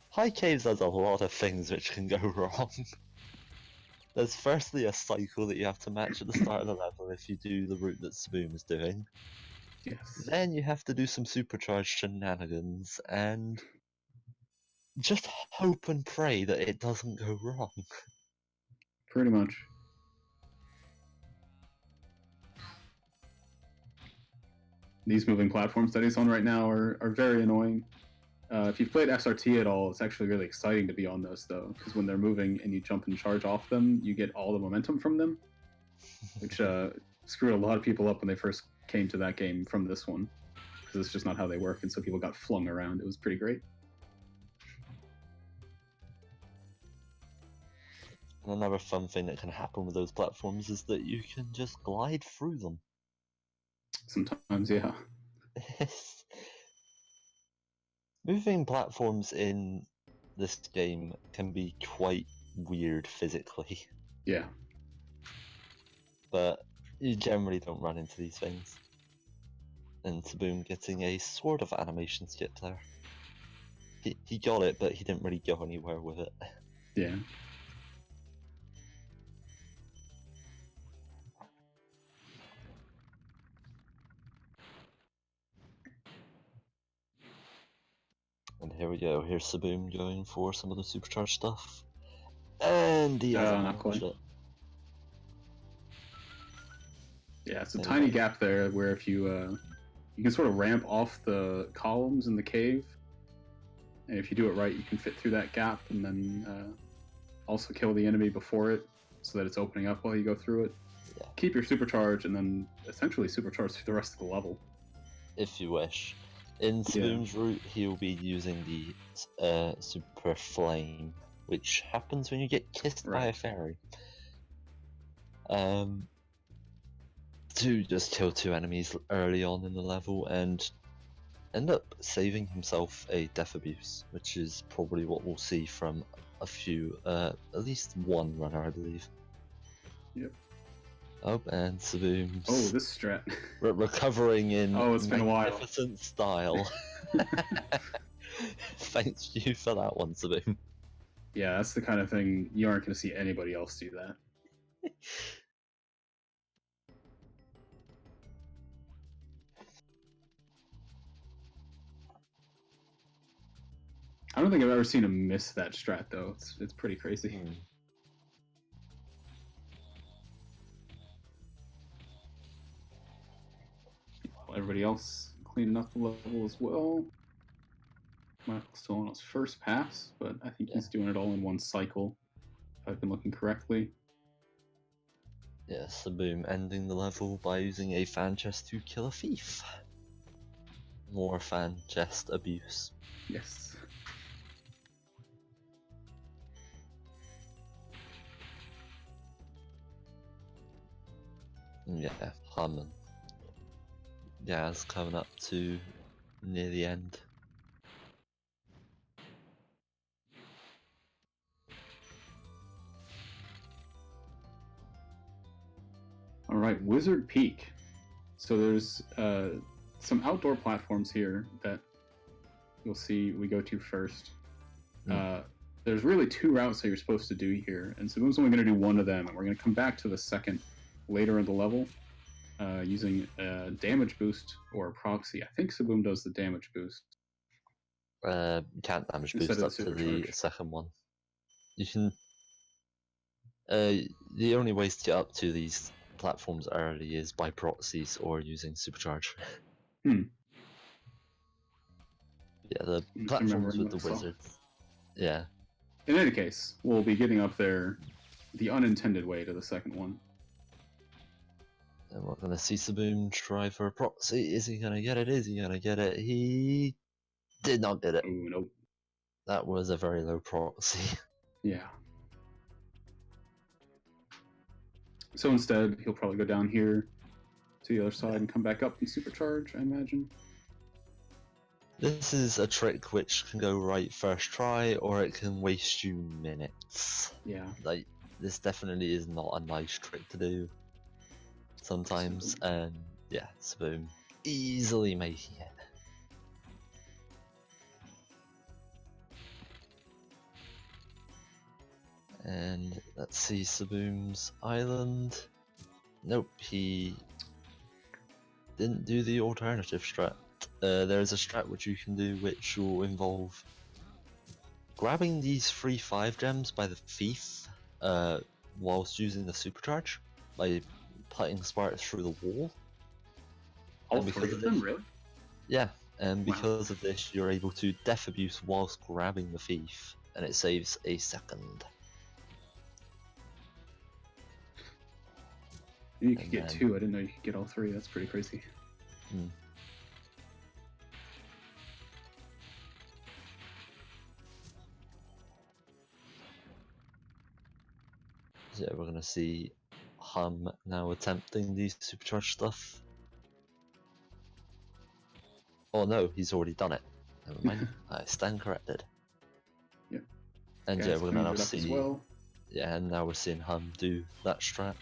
Speaker 4: High Caves has a lot of things which can go wrong. There's firstly a cycle that you have to match at the start of the level if you do the route that Saboom is doing.
Speaker 2: Yes.
Speaker 4: Then you have to do some supercharged shenanigans and just hope and pray that it doesn't go wrong.
Speaker 2: Pretty much. These moving platforms that he's on right now are very annoying. If you've played SRT at all, it's actually really exciting to be on those, though, because when they're moving and you jump and charge off them, you get all the momentum from them, which screwed a lot of people up when they first came to that game from this one, because it's just not how they work, and so people got flung around. It was pretty great.
Speaker 4: And another fun thing that can happen with those platforms is that you can just glide through them.
Speaker 2: Sometimes, yeah.
Speaker 4: Moving platforms in this game can be quite weird physically.
Speaker 2: Yeah.
Speaker 4: But you generally don't run into these things. And Saboom getting a sort of animation skip there. He got it, but he didn't really go anywhere with it.
Speaker 2: Yeah.
Speaker 4: And here we go, here's Saboom going for some of the supercharged stuff. And he has
Speaker 2: not quite.
Speaker 4: it.
Speaker 2: Yeah, it's a tiny gap there where if you you can sort of ramp off the columns in the cave, and if you do it right, you can fit through that gap and then also kill the enemy before it, so that it's opening up while you go through it.
Speaker 4: Yeah.
Speaker 2: Keep your supercharge and then essentially supercharge through the rest of the level.
Speaker 4: If you wish. In Saboom's route, he'll be using the Super Flame, which happens when you get kissed by a fairy. To just kill two enemies early on in the level and end up saving himself a death abuse, which is probably what we'll see from a few, at least one runner, I believe.
Speaker 2: Yep.
Speaker 4: Oh, and Saboom's
Speaker 2: Oh, this strat.
Speaker 4: recovering in
Speaker 2: it's been a while.
Speaker 4: magnificent style. Thanks you for that one, Saboom.
Speaker 2: Yeah, that's the kind of thing you aren't going to see anybody else do that. I don't think I've ever seen him miss that strat though. It's pretty crazy.
Speaker 4: Hmm.
Speaker 2: Everybody else cleaning up the level as well. Michael's still on his first pass, but I think he's doing it all in one cycle, if I've been looking correctly.
Speaker 4: Yeah, Saboom ending the level by using a fan chest to kill a thief. More fan chest abuse.
Speaker 2: Yes.
Speaker 4: Yeah, Harmon. Yeah, it's coming up to near the end.
Speaker 2: All right, Wizard Peak. So there's some outdoor platforms here that you'll see we go to first. There's really 2 routes that you're supposed to do here, and Saboom's only going to do one of them, and we're going to come back to the second later in the level using a damage boost or a proxy. I think Saboom does the damage boost.
Speaker 4: Can't damage
Speaker 2: Instead
Speaker 4: boost
Speaker 2: of the
Speaker 4: up to the
Speaker 2: supercharge.
Speaker 4: second one. You can. The only ways to get up to these platforms early is by proxies or using supercharge.
Speaker 2: Hmm.
Speaker 4: Yeah, the
Speaker 2: I'm
Speaker 4: platforms
Speaker 2: remembering
Speaker 4: with the
Speaker 2: what I saw.
Speaker 4: wizards. Yeah.
Speaker 2: In any case, we'll be getting up there the unintended way to the second one.
Speaker 4: And we're gonna see Saboom try for a proxy. Is he gonna get it? Is he gonna get it? He did not get it.
Speaker 2: Oh, nope.
Speaker 4: That was a very low proxy.
Speaker 2: Yeah. So instead, he'll probably go down here to the other side and come back up and supercharge, I imagine.
Speaker 4: This is a trick which can go right first try, or it can waste you minutes.
Speaker 2: Yeah.
Speaker 4: Like, this definitely is not a nice trick to do sometimes, and yeah, Saboom easily making it. And let's see Saboom's island. Nope, he didn't do the alternative strat. There's a strat which you can do which will involve grabbing these 3-5 gems by the thief whilst using the supercharge by putting Spyro through the wall.
Speaker 2: All
Speaker 4: And
Speaker 2: 3 of them, really?
Speaker 4: Yeah, and
Speaker 2: Wow.
Speaker 4: because of this you're able to death abuse whilst grabbing the thief, and it saves a second.
Speaker 2: You could
Speaker 4: And
Speaker 2: get
Speaker 4: then-
Speaker 2: 2. I didn't know you could get all 3. That's pretty crazy.
Speaker 4: Hmm. So yeah, we're gonna see Hum now attempting the supercharged stuff. Oh no, he's already done it. Never mind, I stand corrected.
Speaker 2: Yep.
Speaker 4: And
Speaker 2: Guys
Speaker 4: yeah, we're gonna now
Speaker 2: cleaned it up
Speaker 4: see.
Speaker 2: as well.
Speaker 4: Yeah, and now we're seeing Hum do that strat.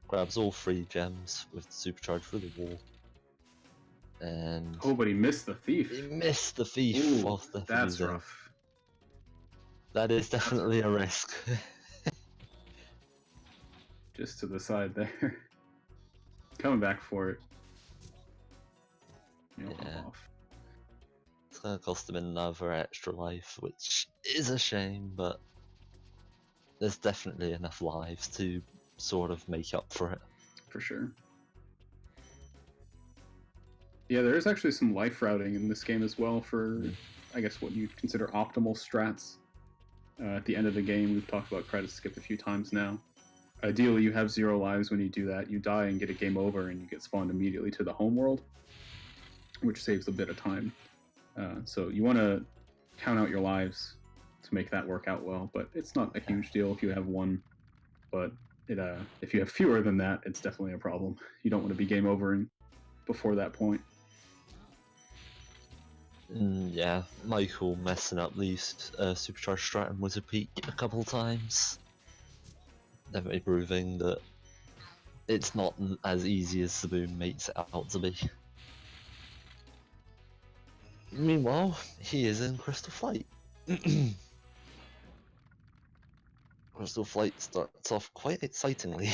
Speaker 4: Grabs all 3 gems with the supercharge through the wall. And
Speaker 2: Oh, but he missed the thief.
Speaker 4: he missed the thief
Speaker 2: Ooh,
Speaker 4: whilst death
Speaker 2: that's
Speaker 4: abusing.
Speaker 2: rough.
Speaker 4: That is definitely a risk.
Speaker 2: Just to the side there. Coming back for it. You'll hop
Speaker 4: Yeah.
Speaker 2: off.
Speaker 4: It's gonna cost him another extra life, which is a shame, but there's definitely enough lives to sort of make up for it.
Speaker 2: For sure. Yeah, there is actually some life routing in this game as well for, I guess, what you'd consider optimal strats. At the end of the game, we've talked about credit skip a few times now. Ideally, you have 0 lives when you do that. You die and get a game over, and you get spawned immediately to the home world, which saves a bit of time. So you want to count out your lives to make that work out well, but it's not a huge deal if you have 1. But if you have fewer than that, it's definitely a problem. You don't want to be game over before that point.
Speaker 4: Yeah, Michael messing up these supercharged strat and Wizard Peak a couple times. Definitely proving that it's not as easy as Saboom makes it out to be. Meanwhile, he is in Crystal Flight. Crystal Flight starts off quite excitingly.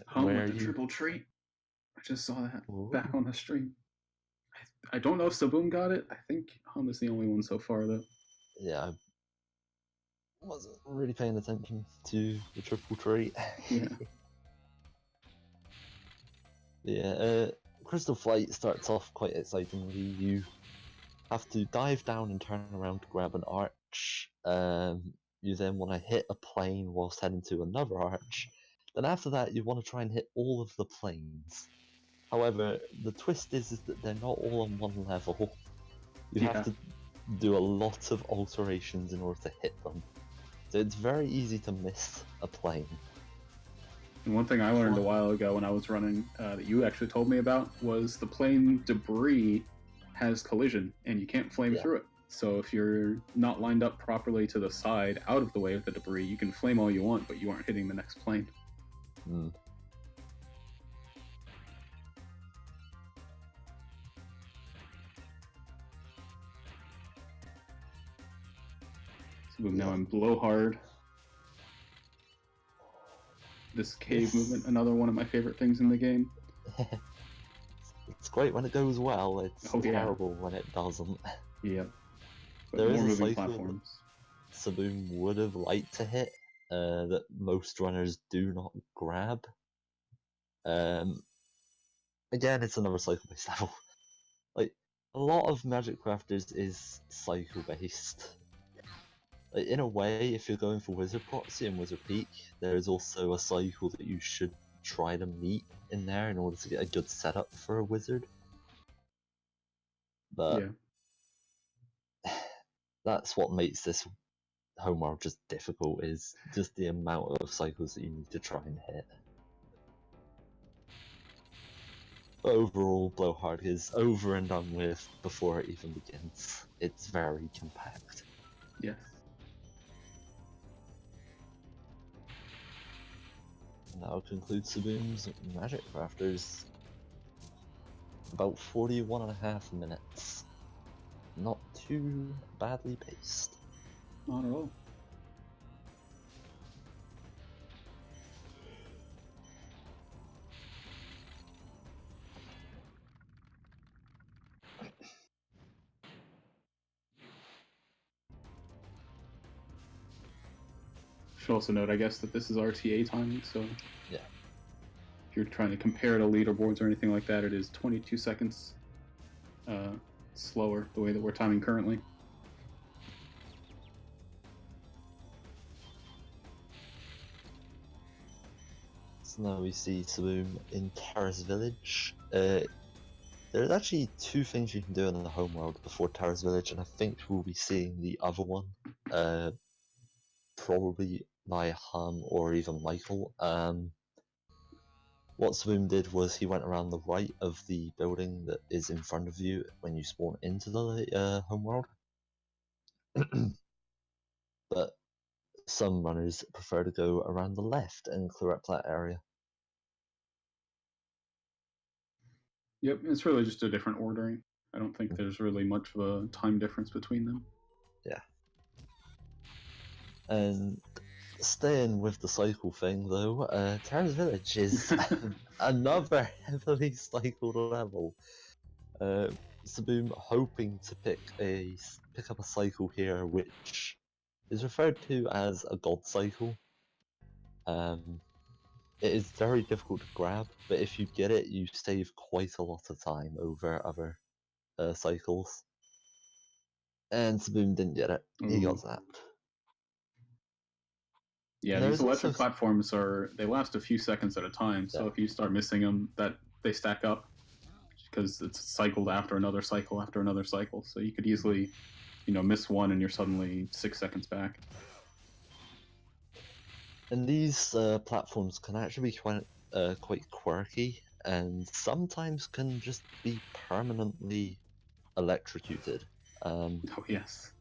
Speaker 2: Hum
Speaker 4: where
Speaker 2: with the
Speaker 4: you...
Speaker 2: triple treat. I just saw that
Speaker 4: Ooh.
Speaker 2: back on the stream. I don't know if Saboom got it. I think Hum is the only one so far, though.
Speaker 4: Yeah, I wasn't really paying attention to the triple tree.
Speaker 2: Yeah.
Speaker 4: Yeah, Crystal Flight starts off quite excitingly. You have to dive down and turn around to grab an arch. You then want to hit a plane whilst heading to another arch. Then after that, you want to try and hit all of the planes. However, the twist is that they're not all on one level. You have to do a lot of alterations in order to hit them. So it's very easy to miss a plane.
Speaker 2: And one thing I learned a while ago when I was running that you actually told me about was the plane debris has collision and you can't flame through it. So if you're not lined up properly to the side out of the way of the debris, you can flame all you want, but you aren't hitting the next plane. So now in Blowhard. This cave movement, another one of my favorite things in the game.
Speaker 4: It's great when it goes well, it's terrible when it doesn't.
Speaker 2: Yeah. But
Speaker 4: There
Speaker 2: more
Speaker 4: is a
Speaker 2: moving
Speaker 4: cycle
Speaker 2: platforms.
Speaker 4: Saboom would have liked to hit that most runners do not grab. Again, it's another cycle-based level. Like, a lot of Magic Crafters is cycle-based. Like, in a way, if you're going for Wizard Proxy and Wizard Peak, there is also a cycle that you should try to meet in there in order to get a good setup for a wizard. But that's what makes this homeworld just difficult, is just the amount of cycles that you need to try and hit. But overall, Blowhard is over and done with before it even begins. It's very compact.
Speaker 2: Yes.
Speaker 4: And that'll conclude Saboom's Magic Crafters. About 41.5 minutes. Not too badly paced.
Speaker 2: Not at all. Should also note, I guess, that this is RTA timing, so
Speaker 4: yeah.
Speaker 2: If you're trying to compare to leaderboards or anything like that, it is 22 seconds slower the way that we're timing currently.
Speaker 4: So now we see Saboom in Terrace Village. There's actually two things you can do in the homeworld before Terrace Village, and I think we'll be seeing the other one. Probably by Hum or even Michael. What Saboom did was he went around the right of the building that is in front of you when you spawn into the homeworld. But some runners prefer to go around the left and clear up that area.
Speaker 2: Yep, it's really just a different ordering. I don't think there's really much of a time difference between them.
Speaker 4: Yeah. And staying with the cycle thing though, Terrace Village is another heavily cycled level. Saboom hoping to pick up a cycle here, which is referred to as a god cycle. It is very difficult to grab, but if you get it, you save quite a lot of time over other cycles. And Saboom didn't get it; he got zapped.
Speaker 2: Yeah, these electric platforms they last a few seconds at a time, so if you start missing them, they stack up because it's cycled after another cycle after another cycle. So you could easily, miss one and you're suddenly 6 seconds back.
Speaker 4: And these platforms can actually be quite quirky, and sometimes can just be permanently electrocuted.
Speaker 2: Oh yes.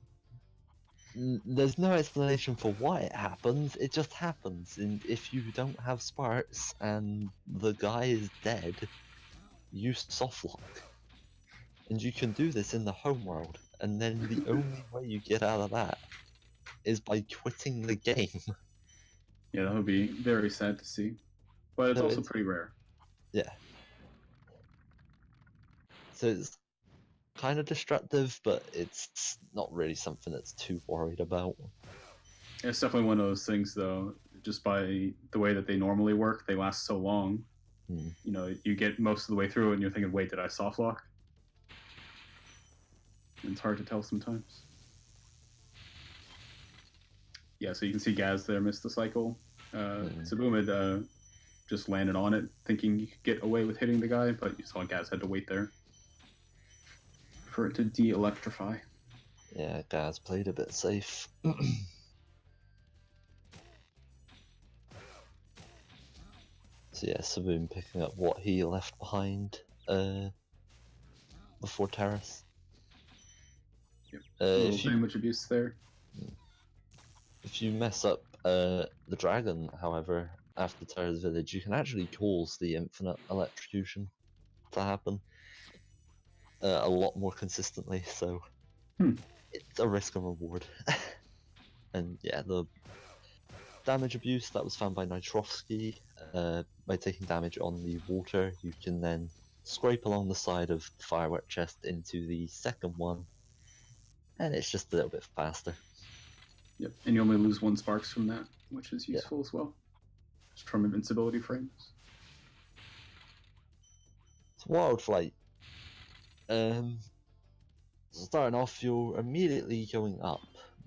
Speaker 4: There's no explanation for why it happens, it just happens, and if you don't have sparks and the guy is dead, you softlock. And you can do this in the homeworld, and then the only way you get out of that is by quitting the game.
Speaker 2: Yeah, that would be very sad to see. But it's also pretty rare.
Speaker 4: Yeah. So it's kind of destructive, but it's not really something that's too worried about.
Speaker 2: It's definitely one of those things, though. Just by the way that they normally work, they last so long.
Speaker 4: Hmm.
Speaker 2: You know, you get most of the way through it, and you're thinking, "Wait, did I soft lock?" And it's hard to tell sometimes. Yeah, so you can see Gaz there missed the cycle. Saboom had just landed on it, thinking you could get away with hitting the guy, but you saw Gaz had to wait there for it to de-electrify.
Speaker 4: Yeah, Gaz played a bit safe. So yeah, Saboom picking up what he left behind before Terrace.
Speaker 2: Yep. A little
Speaker 4: If you
Speaker 2: damage abuse there.
Speaker 4: if you mess up the dragon, however, after Terra's village, you can actually cause the infinite electrocution to happen a lot more consistently. So it's a risk and reward. And yeah, the damage abuse that was found by Nitrovsky. By taking damage on the water, you can then scrape along the side of the firework chest into the second one, and it's just a little bit faster.
Speaker 2: Yep, and you only lose 1 sparks from that, which is useful as well. Just from invincibility frames.
Speaker 4: It's Wild Flight. Starting off, you're immediately going up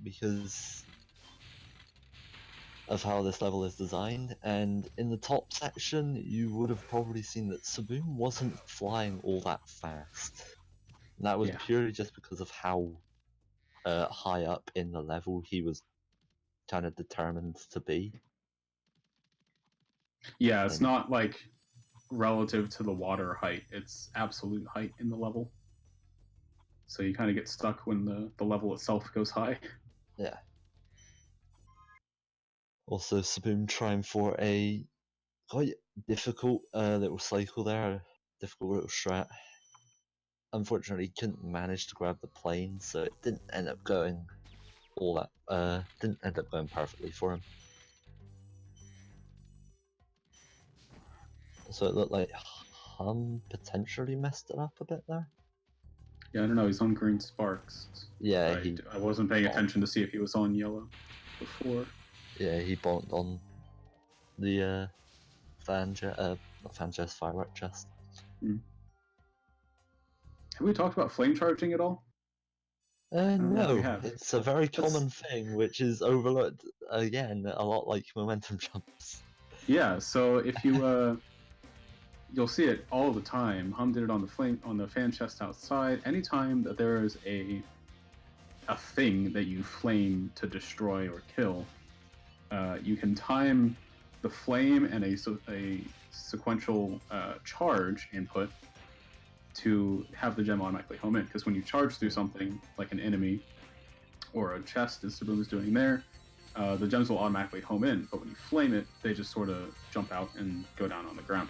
Speaker 4: because of how this level is designed, and in the top section you would have probably seen that Saboom wasn't flying all that fast. And that was purely just because of how high up in the level he was kind of determined to be.
Speaker 2: Yeah, it's not like relative to the water height, it's absolute height in the level. So you kind of get stuck when the level itself goes high.
Speaker 4: Yeah. Also, Saboom trying for a quite difficult little cycle there, difficult little strat. Unfortunately, couldn't manage to grab the plane, so it didn't end up going all that. Didn't end up going perfectly for him. So it looked like Hum potentially messed it up a bit there.
Speaker 2: Yeah, I don't know, he's on green sparks.
Speaker 4: Yeah,
Speaker 2: I wasn't paying attention to see if he was on yellow before.
Speaker 4: Yeah, he bonked on the not firework chest.
Speaker 2: Have we talked about flame charging at all?
Speaker 4: No, it's a very common thing which is overlooked again a lot, like momentum jumps.
Speaker 2: Yeah, so if you you'll see it all the time. Hum did it on the fan chest outside. Anytime that there is a thing that you flame to destroy or kill, you can time the flame and a sequential charge input to have the gem automatically home in. Because when you charge through something like an enemy or a chest, as Saboom is doing there, the gems will automatically home in. But when you flame it, they just sort of jump out and go down on the ground.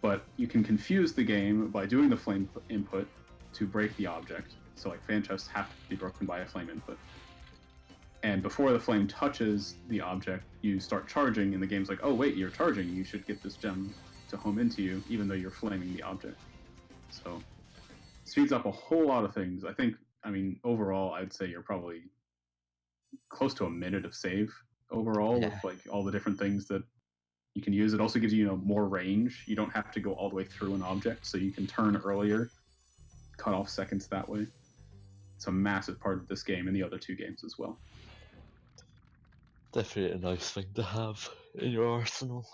Speaker 2: But you can confuse the game by doing the flame input to break the object. So like fan chests have to be broken by a flame input. And before the flame touches the object, you start charging, and the game's like, oh wait, you're charging, you should get this gem to home into you, even though you're flaming the object. So, speeds up a whole lot of things. I mean, overall, I'd say you're probably close to a minute of save overall with like all the different things that you can use. It also gives you, more range. You don't have to go all the way through an object, so you can turn earlier, cut off seconds that way. It's a massive part of this game and the other 2 games as well.
Speaker 4: Definitely a nice thing to have in your arsenal.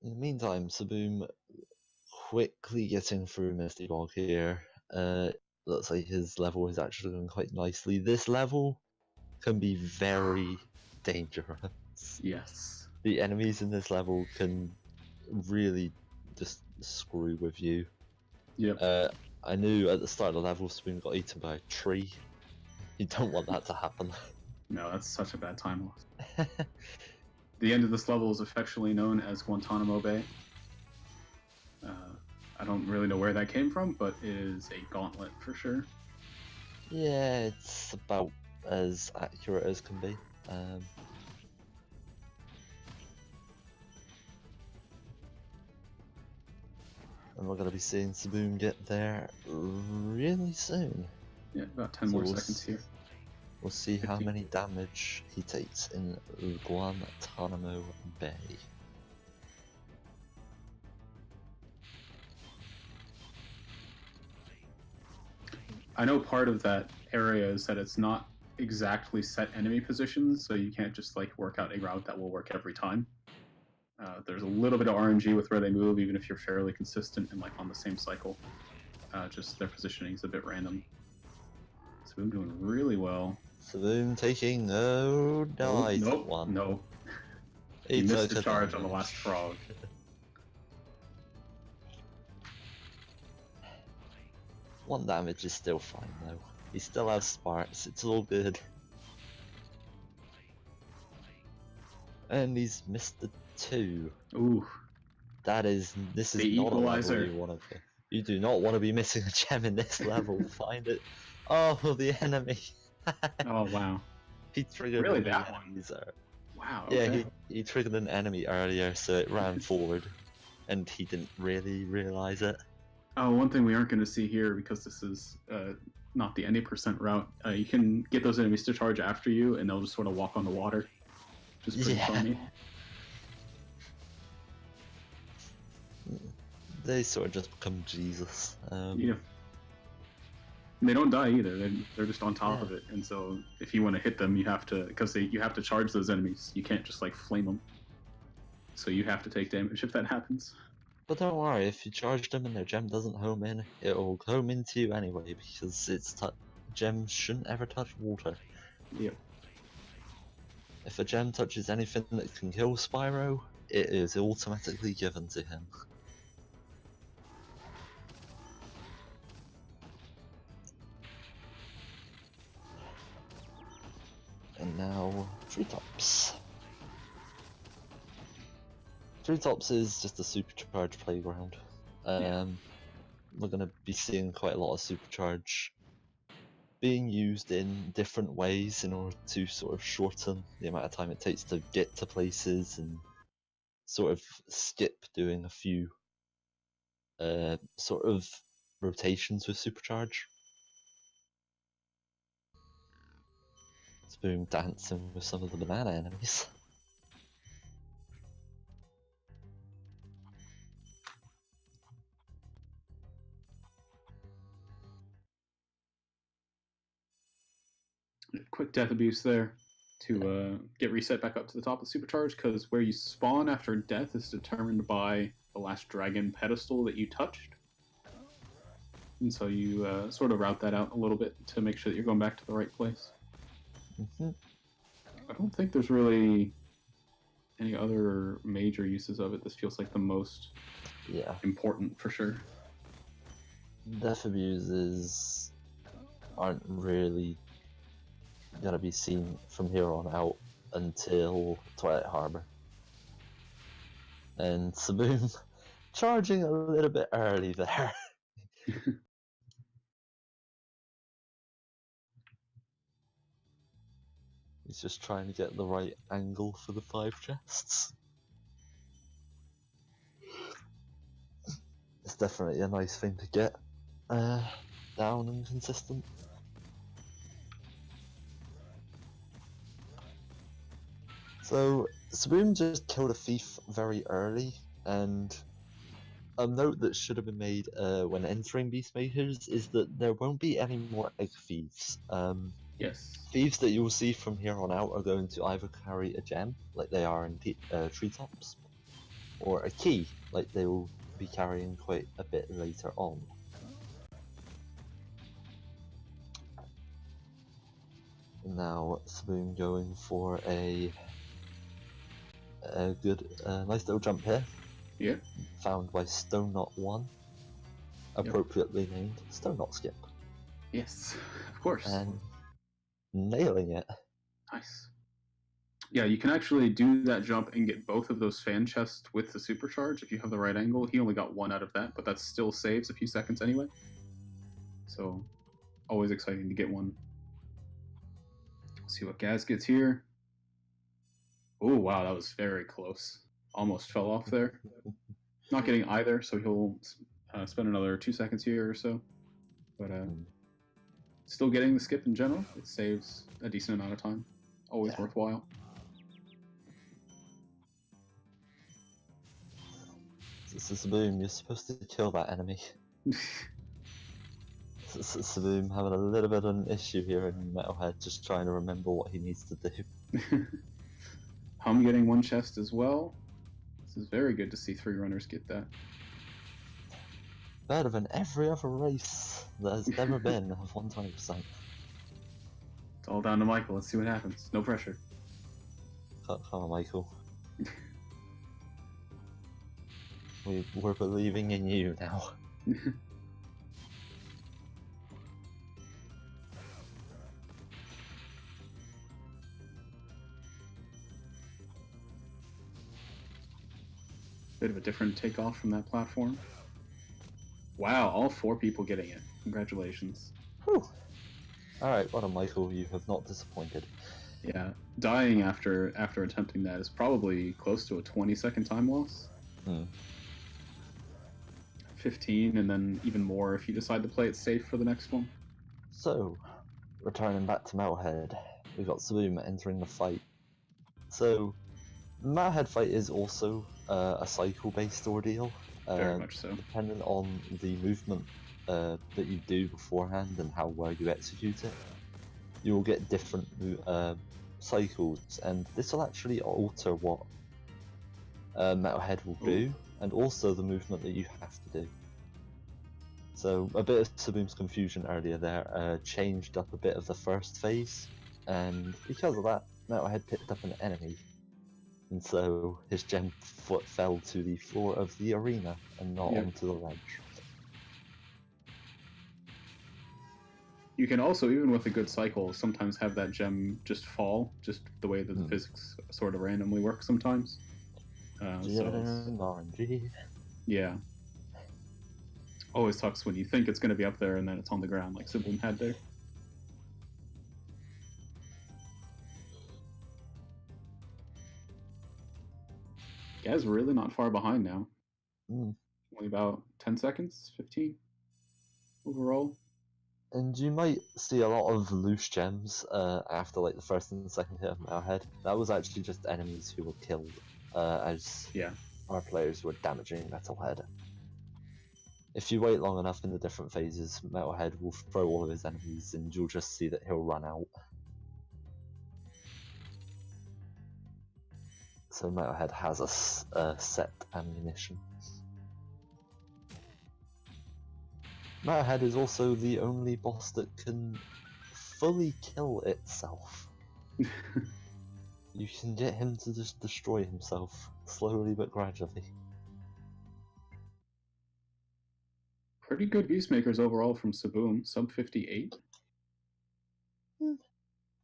Speaker 4: In the meantime, Saboom quickly getting through Misty Bog here. Looks like his level is actually going quite nicely. This level can be very dangerous.
Speaker 2: Yes.
Speaker 4: The enemies in this level can really just screw with you.
Speaker 2: Yep.
Speaker 4: I knew at the start of the level Spoon got eaten by a tree. You don't want that to happen.
Speaker 2: No, that's such a bad time loss. The end of this level is affectionately known as Guantanamo Bay. I don't really know where that came from, but it is a gauntlet for sure.
Speaker 4: Yeah, it's about as accurate as can be. And we're going to be seeing Saboom get there really soon.
Speaker 2: Yeah, about 10
Speaker 4: So
Speaker 2: more
Speaker 4: we'll
Speaker 2: seconds here.
Speaker 4: We'll see how
Speaker 2: 50.
Speaker 4: many damage he takes in Guantanamo Bay.
Speaker 2: I know part of that area is that it's not exactly set enemy positions, so you can't just like work out a route that will work every time. There's a little bit of RNG with where they move, even if you're fairly consistent and like on the same cycle. Just their positioning is a bit random. So I'm doing really well.
Speaker 4: Saboom taking no dice one.
Speaker 2: No.
Speaker 4: He
Speaker 2: He missed
Speaker 4: took
Speaker 2: the
Speaker 4: a
Speaker 2: charge on the
Speaker 4: damage.
Speaker 2: last frog.
Speaker 4: One damage is still fine though. He still has sparks, it's all good. And he's missed the 2.
Speaker 2: Ooh,
Speaker 4: This is
Speaker 2: The
Speaker 4: not a level
Speaker 2: equalizer.
Speaker 4: you want to be. You do not want to be missing a gem in this level. Find it. Oh, the enemy.
Speaker 2: oh wow.
Speaker 4: He triggered
Speaker 2: Really,
Speaker 4: one of the
Speaker 2: that one?
Speaker 4: enemies.
Speaker 2: Wow,
Speaker 4: Yeah,
Speaker 2: okay.
Speaker 4: he triggered an enemy earlier, so it ran forward, and he didn't really realize it.
Speaker 2: Oh, one thing we aren't going to see here, because this is not the any percent route, you can get those enemies to charge after you, and they'll just sort of walk on the water. Which is pretty funny.
Speaker 4: They sort of just become Jesus.
Speaker 2: Yeah. And they don't die either. They're just on top of it, and so if you want to hit them, you have to, because you have to charge those enemies. You can't just like flame them. So you have to take damage if that happens.
Speaker 4: But don't worry, if you charge them and their gem doesn't home in, it'll home into you anyway, because gems shouldn't ever touch water.
Speaker 2: Yep.
Speaker 4: If a gem touches anything that can kill Spyro, it is automatically given to him. And now, Treetops. Treetops is just a supercharged playground. We're going to be seeing quite a lot of supercharge being used in different ways in order to sort of shorten the amount of time it takes to get to places and sort of skip doing a few sort of rotations with supercharge. Spoon dancing with some of the banana enemies.
Speaker 2: Quick death abuse there to get reset back up to the top of the supercharge, because where you spawn after death is determined by the last dragon pedestal that you touched. And so you sort of route that out a little bit to make sure that you're going back to the right place. I don't think there's really any other major uses of it. This feels like the most important for sure.
Speaker 4: Death abuses aren't really going to be seen from here on out until Twilight Harbor. And Saboom charging a little bit early there. He's just trying to get the right angle for the 5 chests. It's definitely a nice thing to get down and consistent. So Saboom just killed a thief very early, and a note that should have been made when entering Beastmakers is that there won't be any more egg thieves.
Speaker 2: Yes.
Speaker 4: Thieves that you will see from here on out are going to either carry a gem, like they are in Treetops, or a key, like they will be carrying quite a bit later on. Now Saboom going for a good, nice little jump here.
Speaker 2: Yeah.
Speaker 4: Found by Stone Knot 1, appropriately named Stone Knot Skip.
Speaker 2: Yes, of course.
Speaker 4: And nailing it.
Speaker 2: Nice. Yeah, you can actually do that jump and get both of those fan chests with the supercharge if you have the right angle. He only got 1 out of that, but that still saves a few seconds anyway. So, always exciting to get one. Let's see what Gaz gets here. Oh, wow, that was very close. Almost fell off there. Not getting either, so he'll spend another 2 seconds here or so. But still getting the skip in general. It saves a decent amount of time. Always worthwhile.
Speaker 4: Saboom, you're supposed to kill that enemy. Saboom having a little bit of an issue here in Metalhead, just trying to remember what he needs to do.
Speaker 2: Hum getting one chest as well. This is very good to see 3 runners get that.
Speaker 4: Better than every other race that has ever been of 120%.
Speaker 2: It's all down to Michael. Let's see what happens. No pressure.
Speaker 4: Come on, Michael. We're believing in you now.
Speaker 2: Bit of a different takeoff from that platform. Wow, all 4 people getting it. Congratulations.
Speaker 4: Whew. Alright, well done, Michael. You have not disappointed.
Speaker 2: Yeah, dying after attempting that is probably close to a 20-second time loss. 15, and then even more if you decide to play it safe for the next one.
Speaker 4: So, returning back to Metalhead, we've got Saboom entering the fight. So, Metalhead fight is also a cycle-based ordeal.
Speaker 2: Very much so.
Speaker 4: Depending on the movement that you do beforehand and how well you execute it, you will get different cycles, and this will actually alter what Metalhead will do, and also the movement that you have to do. So a bit of Saboom's confusion earlier there changed up a bit of the first phase, and because of that, Metalhead picked up an enemy, and so his gem foot fell to the floor of the arena and not onto the ledge.
Speaker 2: You can also, even with a good cycle, sometimes have that gem just fall, just the way that the physics sort of randomly work sometimes.
Speaker 4: RNG.
Speaker 2: Yeah. Always sucks when you think it's going to be up there and then it's on the ground, like Saboom had there. Gaz really not far behind now. Only about 10 seconds, 15 overall.
Speaker 4: And you might see a lot of loose gems after like the first and second hit of Metalhead. That was actually just enemies who were killed as our players were damaging Metalhead. If you wait long enough in the different phases, Metalhead will throw all of his enemies and you'll just see that he'll run out. So Metalhead has a set ammunition. Metalhead is also the only boss that can fully kill itself. You can get him to just destroy himself, slowly but gradually.
Speaker 2: Pretty good Beastmakers overall from Saboom, sub 58.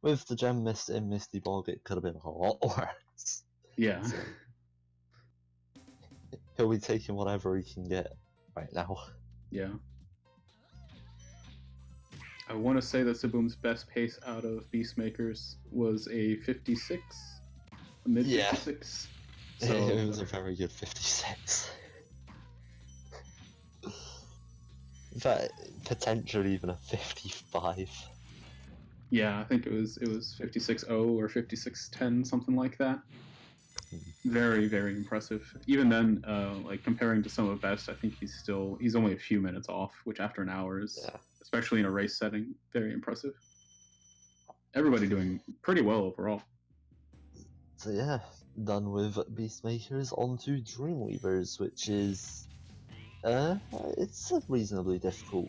Speaker 4: With the gem missed in Misty Bog, it could have been a lot worse.
Speaker 2: Yeah.
Speaker 4: So, he'll be taking whatever he can get right now.
Speaker 2: Yeah. I want to say that Saboom's best pace out of Beastmakers was a 56, a mid 56.
Speaker 4: So it was a very good 56. In fact, potentially even a 55.
Speaker 2: Yeah, I think it was 56.0 or 56.10, something like that. Very, very impressive. Even then, like comparing to some of best, I think he's only a few minutes off, which after an hour is, especially in a race setting, very impressive. Everybody doing pretty well overall.
Speaker 4: So yeah, done with Beastmakers, on to Dreamweavers, which is it's a reasonably difficult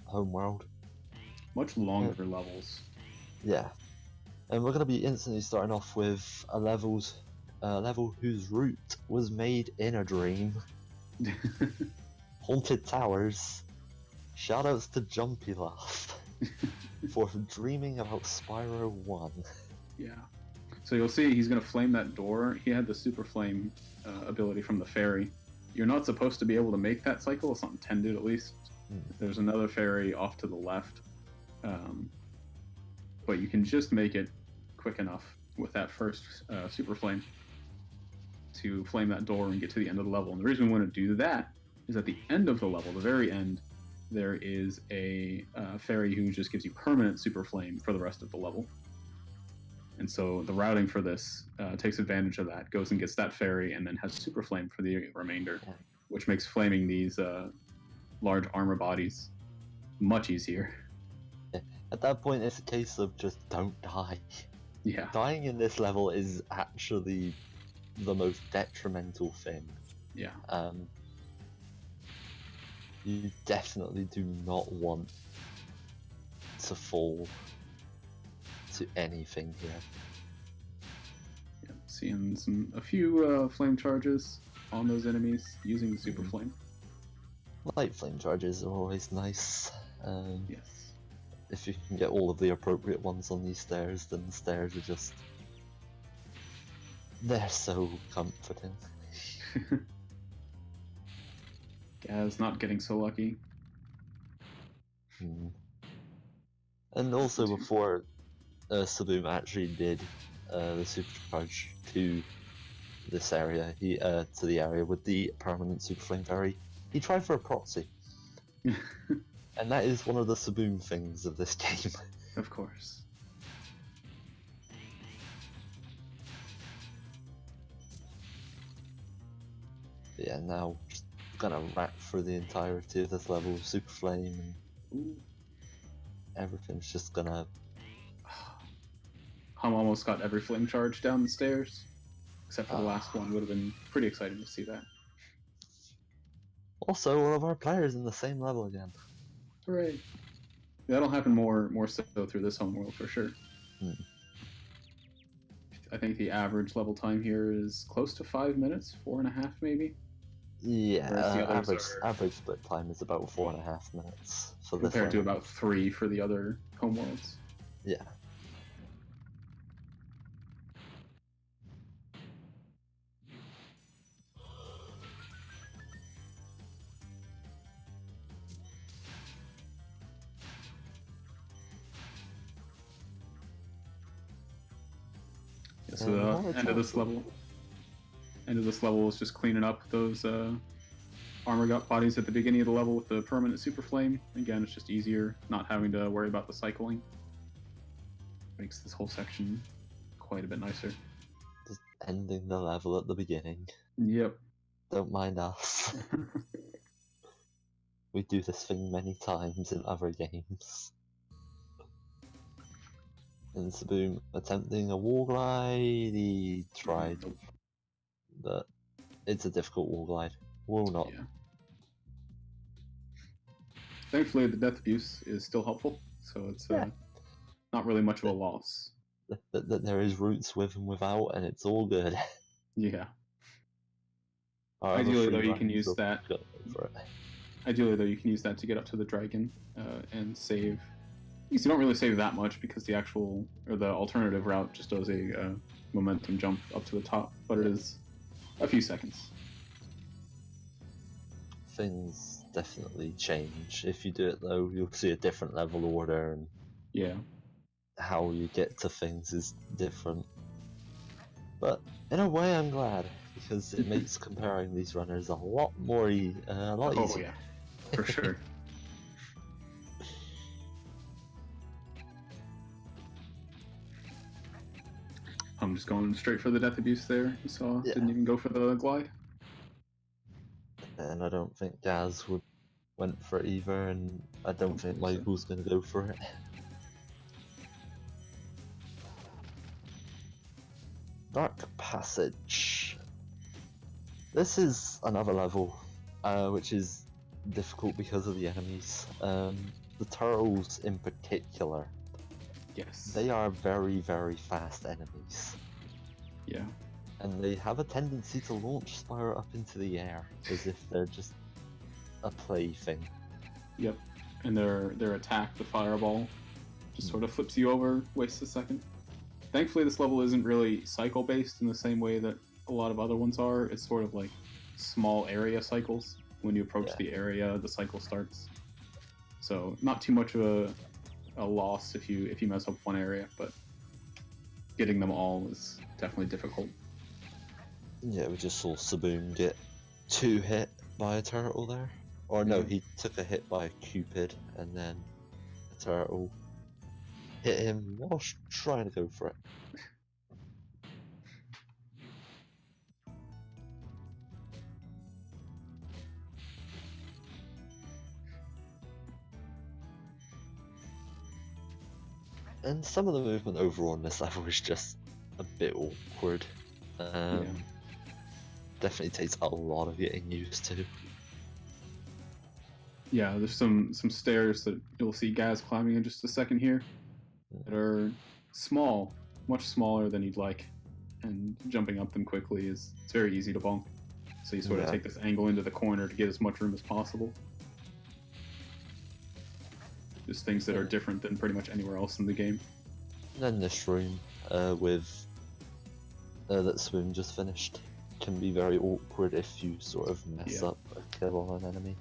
Speaker 4: homeworld.
Speaker 2: Much longer levels.
Speaker 4: Yeah, and we're going to be instantly starting off with a level whose route was made in a dream. Haunted Towers. Shoutouts to Jumpy Laugh for dreaming about Spyro 1.
Speaker 2: Yeah. So you'll see he's going to flame that door. He had the super flame ability from the fairy. You're not supposed to be able to make that cycle. It's not intended, at least. There's another fairy off to the left. But you can just make it quick enough with that first super flame to flame that door and get to the end of the level. And the reason we want to do that is at the end of the level, the very end, there is a fairy who just gives you permanent super flame for the rest of the level. And so the routing for this takes advantage of that, goes and gets that fairy, and then has super flame for the remainder, which makes flaming these large armor bodies much easier.
Speaker 4: At that point, it's a case of just don't die.
Speaker 2: Yeah.
Speaker 4: Dying in this level is actually the most detrimental thing.
Speaker 2: Yeah.
Speaker 4: You definitely do not want to fall to anything here.
Speaker 2: Yeah, seeing a few flame charges on those enemies using the super flame.
Speaker 4: Light flame charges are always nice.
Speaker 2: Yes.
Speaker 4: If you can get all of the appropriate ones on these stairs, then the stairs are just... they're so comforting.
Speaker 2: Gaz not getting so lucky.
Speaker 4: And also before Saboom actually did the supercharge to this area, to the area with the permanent super flame fairy, he tried for a proxy. And that is one of the Saboom things of this game.
Speaker 2: Of course.
Speaker 4: Yeah, now just gonna rack through the entirety of this level with super flame, and everything's just gonna...
Speaker 2: Hum almost got every flame charge down the stairs, except for the last one. Would have been pretty exciting to see that.
Speaker 4: Also, all of our players in the same level again.
Speaker 2: Hooray! That'll happen more so through this homeworld for sure. I think the average level time here is close to 5 minutes, 4.5 maybe.
Speaker 4: Yeah, average split time is about 4.5 minutes for this
Speaker 2: compared to
Speaker 4: level.
Speaker 2: about 3 for the other homeworlds.
Speaker 4: Yeah.
Speaker 2: Yeah, so the end of this level is just cleaning up those armor gut bodies at the beginning of the level with the permanent super flame. Again, it's just easier not having to worry about the cycling. Makes this whole section quite a bit nicer.
Speaker 4: Just ending the level at the beginning.
Speaker 2: Yep.
Speaker 4: Don't mind us. We do this thing many times in other games. And Saboom attempting a wall glide, he tried, but it's a difficult wall glide. Will not.
Speaker 2: Yeah. Thankfully, the death abuse is still helpful, so it's not really much of a loss.
Speaker 4: There is routes with and without, and it's all good.
Speaker 2: Yeah.
Speaker 4: Our
Speaker 2: Ideally,
Speaker 4: other
Speaker 2: though,
Speaker 4: free
Speaker 2: you can
Speaker 4: runs
Speaker 2: use
Speaker 4: will
Speaker 2: that.
Speaker 4: go for it.
Speaker 2: Ideally, though, you can use that to get up to the dragon and save. At least you don't really save that much because the alternative route just does a momentum jump up to the top, but it is a few seconds.
Speaker 4: Things definitely change. If you do it though, you'll see a different level order, and
Speaker 2: Yeah.
Speaker 4: how you get to things is different. But in a way, I'm glad, because it makes comparing these runners a lot more easier.
Speaker 2: Oh yeah, for sure. I'm just going straight for the death abuse there. You saw,
Speaker 4: Yeah.
Speaker 2: didn't even go for the glide.
Speaker 4: And I don't think Gaz went for it either, and I don't think Michael's going to go for it. Dark Passage. This is another level, which is difficult because of the enemies. The turtles in particular.
Speaker 2: Yes.
Speaker 4: They are very, very fast enemies.
Speaker 2: Yeah.
Speaker 4: And they have a tendency to launch Spyro up into the air, as if they're just a plaything.
Speaker 2: Yep. And their attack, the fireball, just sort of flips you over, wastes a second. Thankfully, this level isn't really cycle-based in the same way that a lot of other ones are. It's sort of like small area cycles. When you approach the area, the cycle starts. So not too much of a loss if you mess up one area, but getting them all is definitely difficult.
Speaker 4: Yeah, we just saw Saboom get 2 hit by a turtle there. Or no,
Speaker 2: Yeah.
Speaker 4: he took a hit by a cupid, and then a turtle hit him while trying to go for it. And some of the movement overall in this level is just a bit awkward. Definitely takes a lot of getting used to.
Speaker 2: Yeah, there's some stairs that you'll see guys climbing in just a second here that are small, much smaller than you'd like, and jumping up them quickly it's very easy to bonk. So you sort of take this angle into the corner to get as much room as possible. Just things that are different than pretty much anywhere else in the game.
Speaker 4: And then this room with that Swoon just finished can be very awkward if you sort of mess up a kill on an enemy.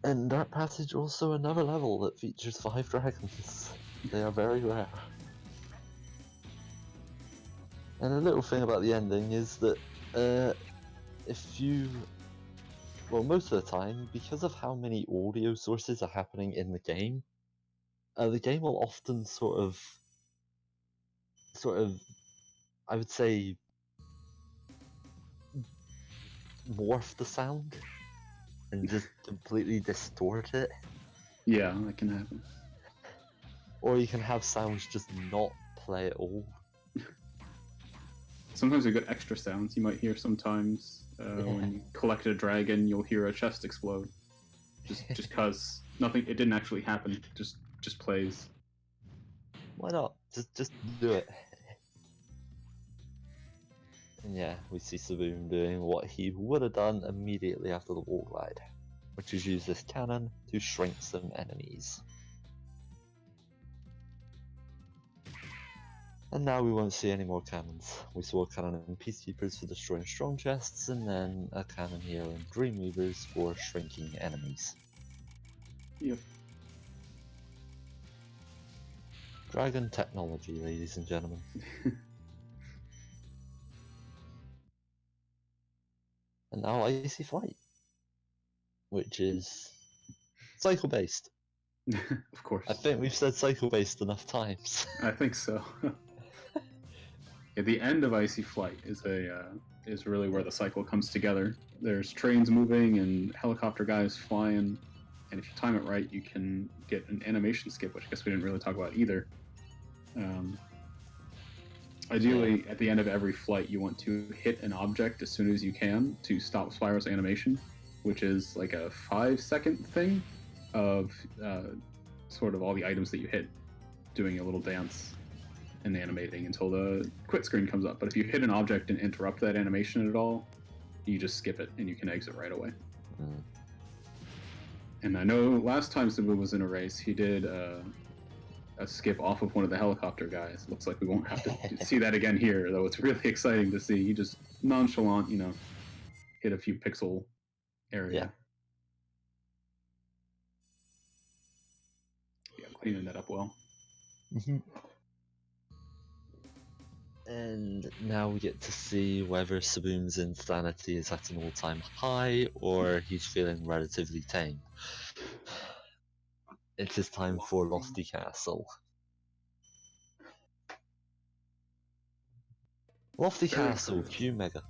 Speaker 4: And Dark Passage, also another level that features 5 dragons. They are very rare. And a little thing about the ending is that if you... Well, most of the time, because of how many audio sources are happening in the game will often sort of, I would say, morph the sound and just completely distort it.
Speaker 2: Yeah, that can happen.
Speaker 4: Or you can have sounds just not play at all.
Speaker 2: Sometimes you get extra sounds. You might hear sometimes when you collect a dragon, you'll hear a chest explode. Just cause nothing, it didn't actually happen. Just plays.
Speaker 4: Why not? Just do it. And yeah, we see Saboom doing what he would have done immediately after the wall glide, which is use this cannon to shrink some enemies. And now we won't see any more cannons. We saw a cannon in Peacekeepers for destroying strong chests, and then a cannon here in Dreamweavers for shrinking enemies.
Speaker 2: Yep.
Speaker 4: Dragon technology, ladies and gentlemen. And now Icy Flight, which is cycle-based.
Speaker 2: Of course.
Speaker 4: I think we've said cycle-based enough times.
Speaker 2: I think so. Yeah, the end of Icy Flight is really where the cycle comes together. There's trains moving and helicopter guys flying, and if you time it right, you can get an animation skip, which I guess we didn't really talk about either. Ideally, at the end of every flight, you want to hit an object as soon as you can to stop Spyro's animation, which is like a 5-second thing of sort of all the items that you hit doing a little dance and animating until the quit screen comes up. But if you hit an object and interrupt that animation at all, you just skip it and you can exit right away. And I know last time Sabu was in a race, he did a skip off of one of the helicopter guys. Looks like we won't have to see that again here, though it's really exciting to see. He just nonchalant, hit a few pixel area. Yeah, cleaning that up well.
Speaker 4: And now we get to see whether Saboom's insanity is at an all-time high or he's feeling relatively tame. It is time for Lofty Castle. Lofty Castle, Q Mega.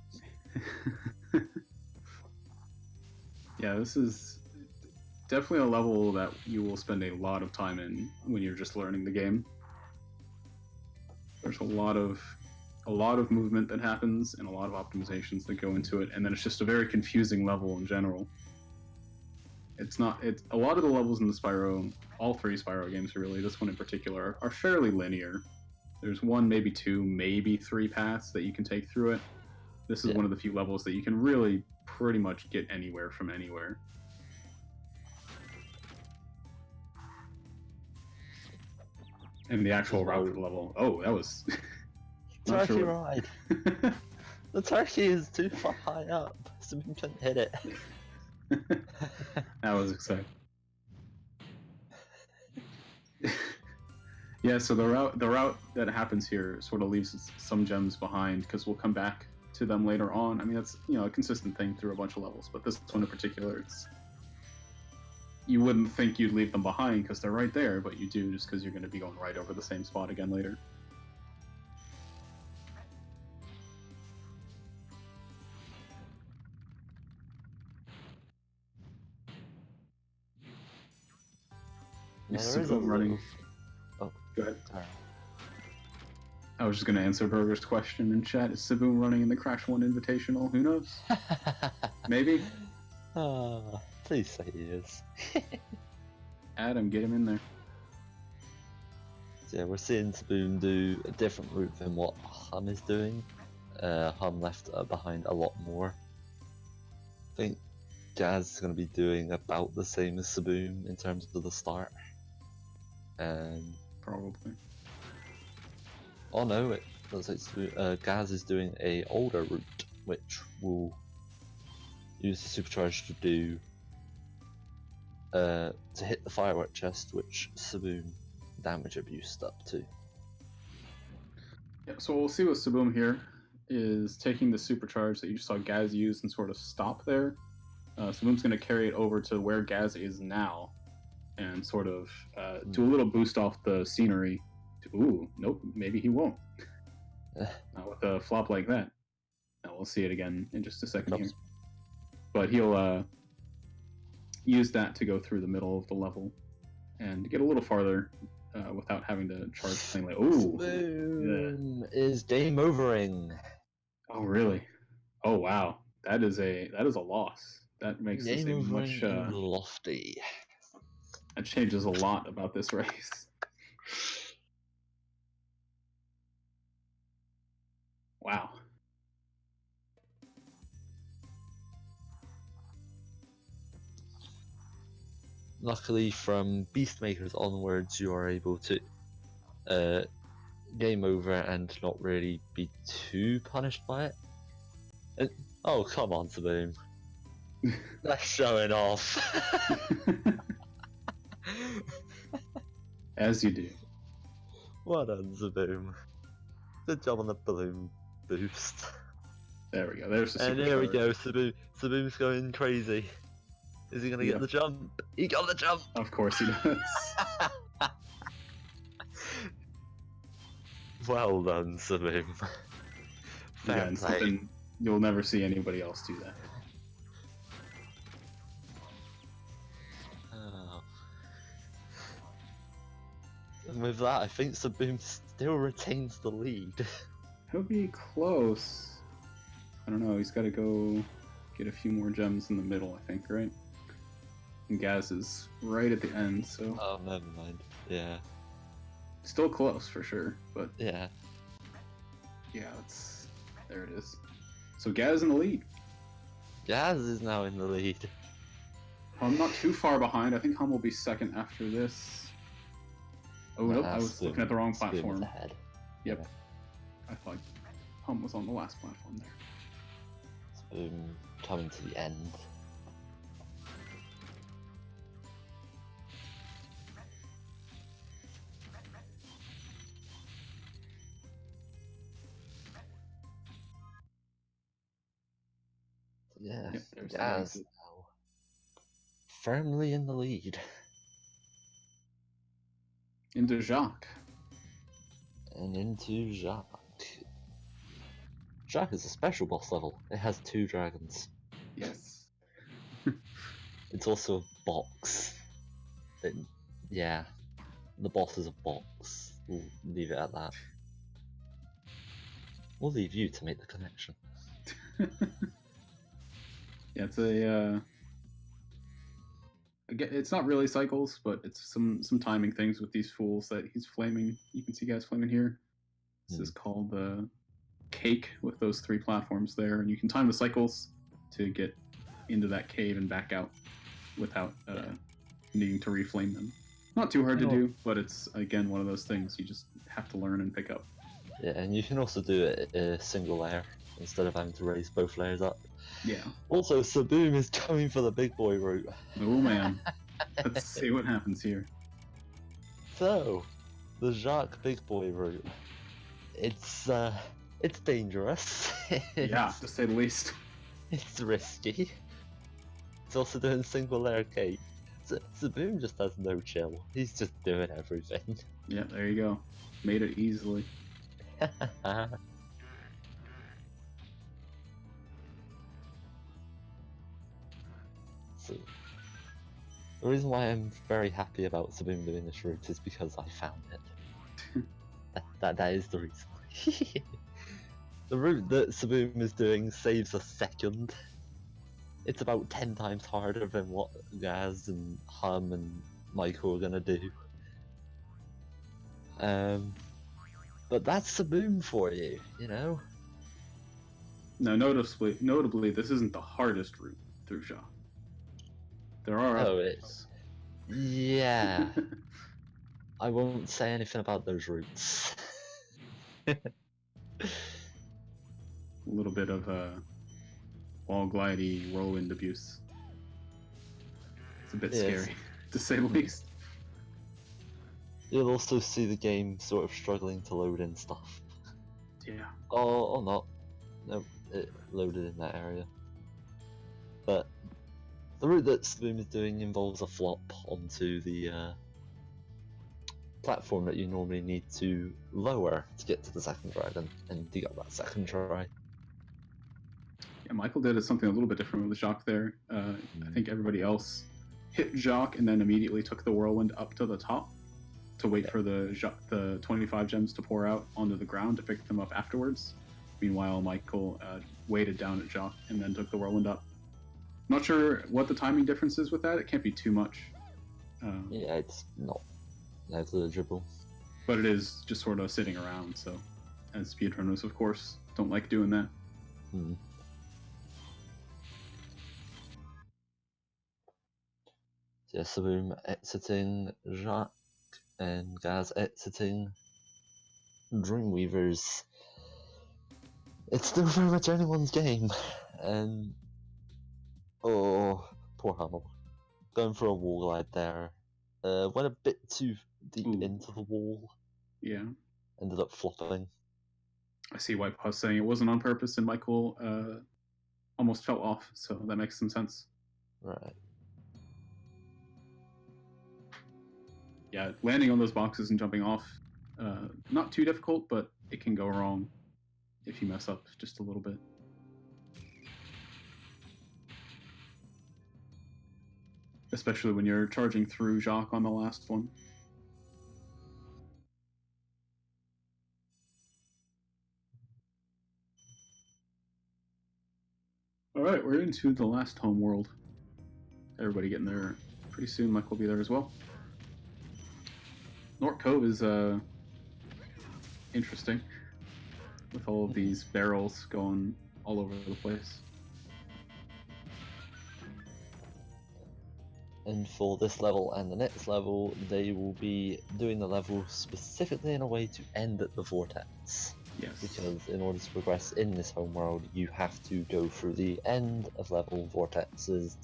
Speaker 2: Yeah, this is definitely a level that you will spend a lot of time in when you're just learning the game. There's a lot of movement that happens and a lot of optimizations that go into it, and then it's just a very confusing level in general. It's a lot of the levels in the Spyro, all 3 Spyro games really, this one in particular, are fairly linear. There's 1, maybe 2, maybe 3 paths that you can take through it. This is one of the few levels that you can really pretty much get anywhere from anywhere. And the actual route for the level, that was...
Speaker 4: Turkey ride! The turkey is too far high up, so we couldn't hit it.
Speaker 2: That was exciting. Yeah, so the route that happens here sort of leaves some gems behind because we'll come back to them later on. I mean, that's a consistent thing through a bunch of levels, but this one in particular, you wouldn't think you'd leave them behind because they're right there, but you do just because you're going to be going right over the same spot again later.
Speaker 4: Now,
Speaker 2: Is
Speaker 4: there is a
Speaker 2: Saboom running?
Speaker 4: little... Oh,
Speaker 2: Go ahead.
Speaker 4: sorry.
Speaker 2: I was just going to answer Burger's question in chat. Is Saboom running in the Crash 1 Invitational? Who knows? Maybe.
Speaker 4: Please say he is.
Speaker 2: Adam, get him in there.
Speaker 4: So yeah, we're seeing Saboom do a different route than what Hum is doing. Hum left behind a lot more. I think Jazz is going to be doing about the same as Saboom in terms of the start.
Speaker 2: Probably.
Speaker 4: Oh no, it looks like Gaz is doing a older route, which will use the supercharge to do to hit the firework chest, which Saboom damage abused up to.
Speaker 2: Yeah, so we'll see with Saboom here is taking the supercharge that you just saw Gaz use and sort of stop there. Saboom's going to carry it over to where Gaz is now and sort of do a little boost off the scenery. Ooh, nope, maybe he won't. Not with a flop like that. Now we'll see it again in just a second here. But he'll use that to go through the middle of the level and get a little farther without having to charge the plane. Ooh,
Speaker 4: Saboom is game overing.
Speaker 2: Oh really? Oh wow, that is a loss. That makes this a much
Speaker 4: lofty.
Speaker 2: That changes a lot about this race. Wow.
Speaker 4: Luckily, from Beastmakers onwards, you are able to game over and not really be too punished by it. And, oh, come on, Saboom. That's showing off.
Speaker 2: As you do.
Speaker 4: Well done, Saboom. Good job on the balloon boost.
Speaker 2: There we go. There's the
Speaker 4: And
Speaker 2: supercharge.
Speaker 4: there we go, Saboom's going crazy. Is he gonna get the jump? He got the jump!
Speaker 2: Of course he does.
Speaker 4: Well done, Saboom. Fair
Speaker 2: and
Speaker 4: play.
Speaker 2: You'll never see anybody else do that.
Speaker 4: Oh. And with that, I think Saboom still retains the lead.
Speaker 2: He'll be close. I don't know. He's got to go get a few more gems in the middle, I think, right? And Gaz is right at the end, so...
Speaker 4: Oh, never mind. Yeah.
Speaker 2: Still close, for sure, but...
Speaker 4: Yeah.
Speaker 2: Yeah, there it is. So Gaz in the lead.
Speaker 4: Gaz is now in the lead.
Speaker 2: I'm not too far behind. I think Hum will be second after this. Oh, nope, I was looking at the wrong platform.
Speaker 4: Ahead.
Speaker 2: Yep. Yeah. I thought Hum was on the last platform there.
Speaker 4: Saboom coming to the end. Yeah,
Speaker 2: Yep, there's the
Speaker 4: Gaz
Speaker 2: exit.
Speaker 4: now firmly in the lead.
Speaker 2: Into Jacques.
Speaker 4: And into Jacques. Jacques is a special boss level. It has 2 dragons.
Speaker 2: Yes.
Speaker 4: It's also a box. Yeah, the boss is a box. We'll leave it at that. We'll leave you to make the connection.
Speaker 2: Yeah, it's again, it's not really cycles, but it's some timing things with these fools that he's flaming. You can see guys flaming here. This is called the cake with those 3 platforms there, and you can time the cycles to get into that cave and back out without needing to reflame them. Not too hard to do, but it's again one of those things you just have to learn and pick up.
Speaker 4: Yeah, and you can also do it a single layer instead of having to raise both layers up.
Speaker 2: Yeah.
Speaker 4: Also, Saboom is going for the big boy route.
Speaker 2: Oh man. Let's see what happens here.
Speaker 4: So, The Jacques Big Boy route. It's dangerous.
Speaker 2: Yeah, to say the least.
Speaker 4: It's risky. It's also doing single layer cake. Saboom just has no chill. He's just doing everything.
Speaker 2: Yeah, there you go. Made it easily.
Speaker 4: So, the reason why I'm very happy about Saboom doing this route is because I found it. that is the reason. The route that Saboom is doing saves a second. It's about 10 times harder than what Gaz and Hum and Michael are gonna do. But that's Saboom for you, you know?
Speaker 2: Now, notably, this isn't the hardest route through Shaw. There are others.
Speaker 4: Yeah. I won't say anything about those routes.
Speaker 2: A little bit of wall glidey whirlwind abuse. It's a bit scary, to say the least.
Speaker 4: You'll also see the game sort of struggling to load in stuff.
Speaker 2: Yeah.
Speaker 4: Or not. No, it loaded in that area. But the route that Saboom is doing involves a flop onto the platform that you normally need to lower to get to the second dragon, and you got that second try.
Speaker 2: Yeah, Michael did something a little bit different with Jacques there. I think everybody else hit Jacques and then immediately took the whirlwind up to the top to wait for the 25 gems to pour out onto the ground to pick them up afterwards. Meanwhile, Michael waited down at Jacques and then took the whirlwind up. Not sure what the timing difference is with that. It can't be too much.
Speaker 4: Yeah, it's not negligible.
Speaker 2: But it is just sort of sitting around, so as speedrunners, of course, don't like doing that.
Speaker 4: Hmm. Yeah, Saboom exiting Jacques and Gaz exiting Dreamweavers. It's still very much anyone's game, and oh, poor Hummel. Going for a wall glide there. Went a bit too deep into the wall.
Speaker 2: Yeah.
Speaker 4: Ended up flopping.
Speaker 2: I see why Pa's saying it wasn't on purpose, and Michael almost fell off, so that makes some sense.
Speaker 4: Right.
Speaker 2: Yeah, landing on those boxes and jumping off, not too difficult, but it can go wrong if you mess up just a little bit. Especially when you're charging through Jacques on the last one. Alright, we're into the last home world. Everybody getting there pretty soon. Mike will be there as well. North Cove is interesting, with all of these barrels going all over the place.
Speaker 4: And for this level and the next level, they will be doing the level specifically in a way to end at the vortex.
Speaker 2: Yes.
Speaker 4: Because in order to progress in this homeworld, you have to go through the end of level vortices.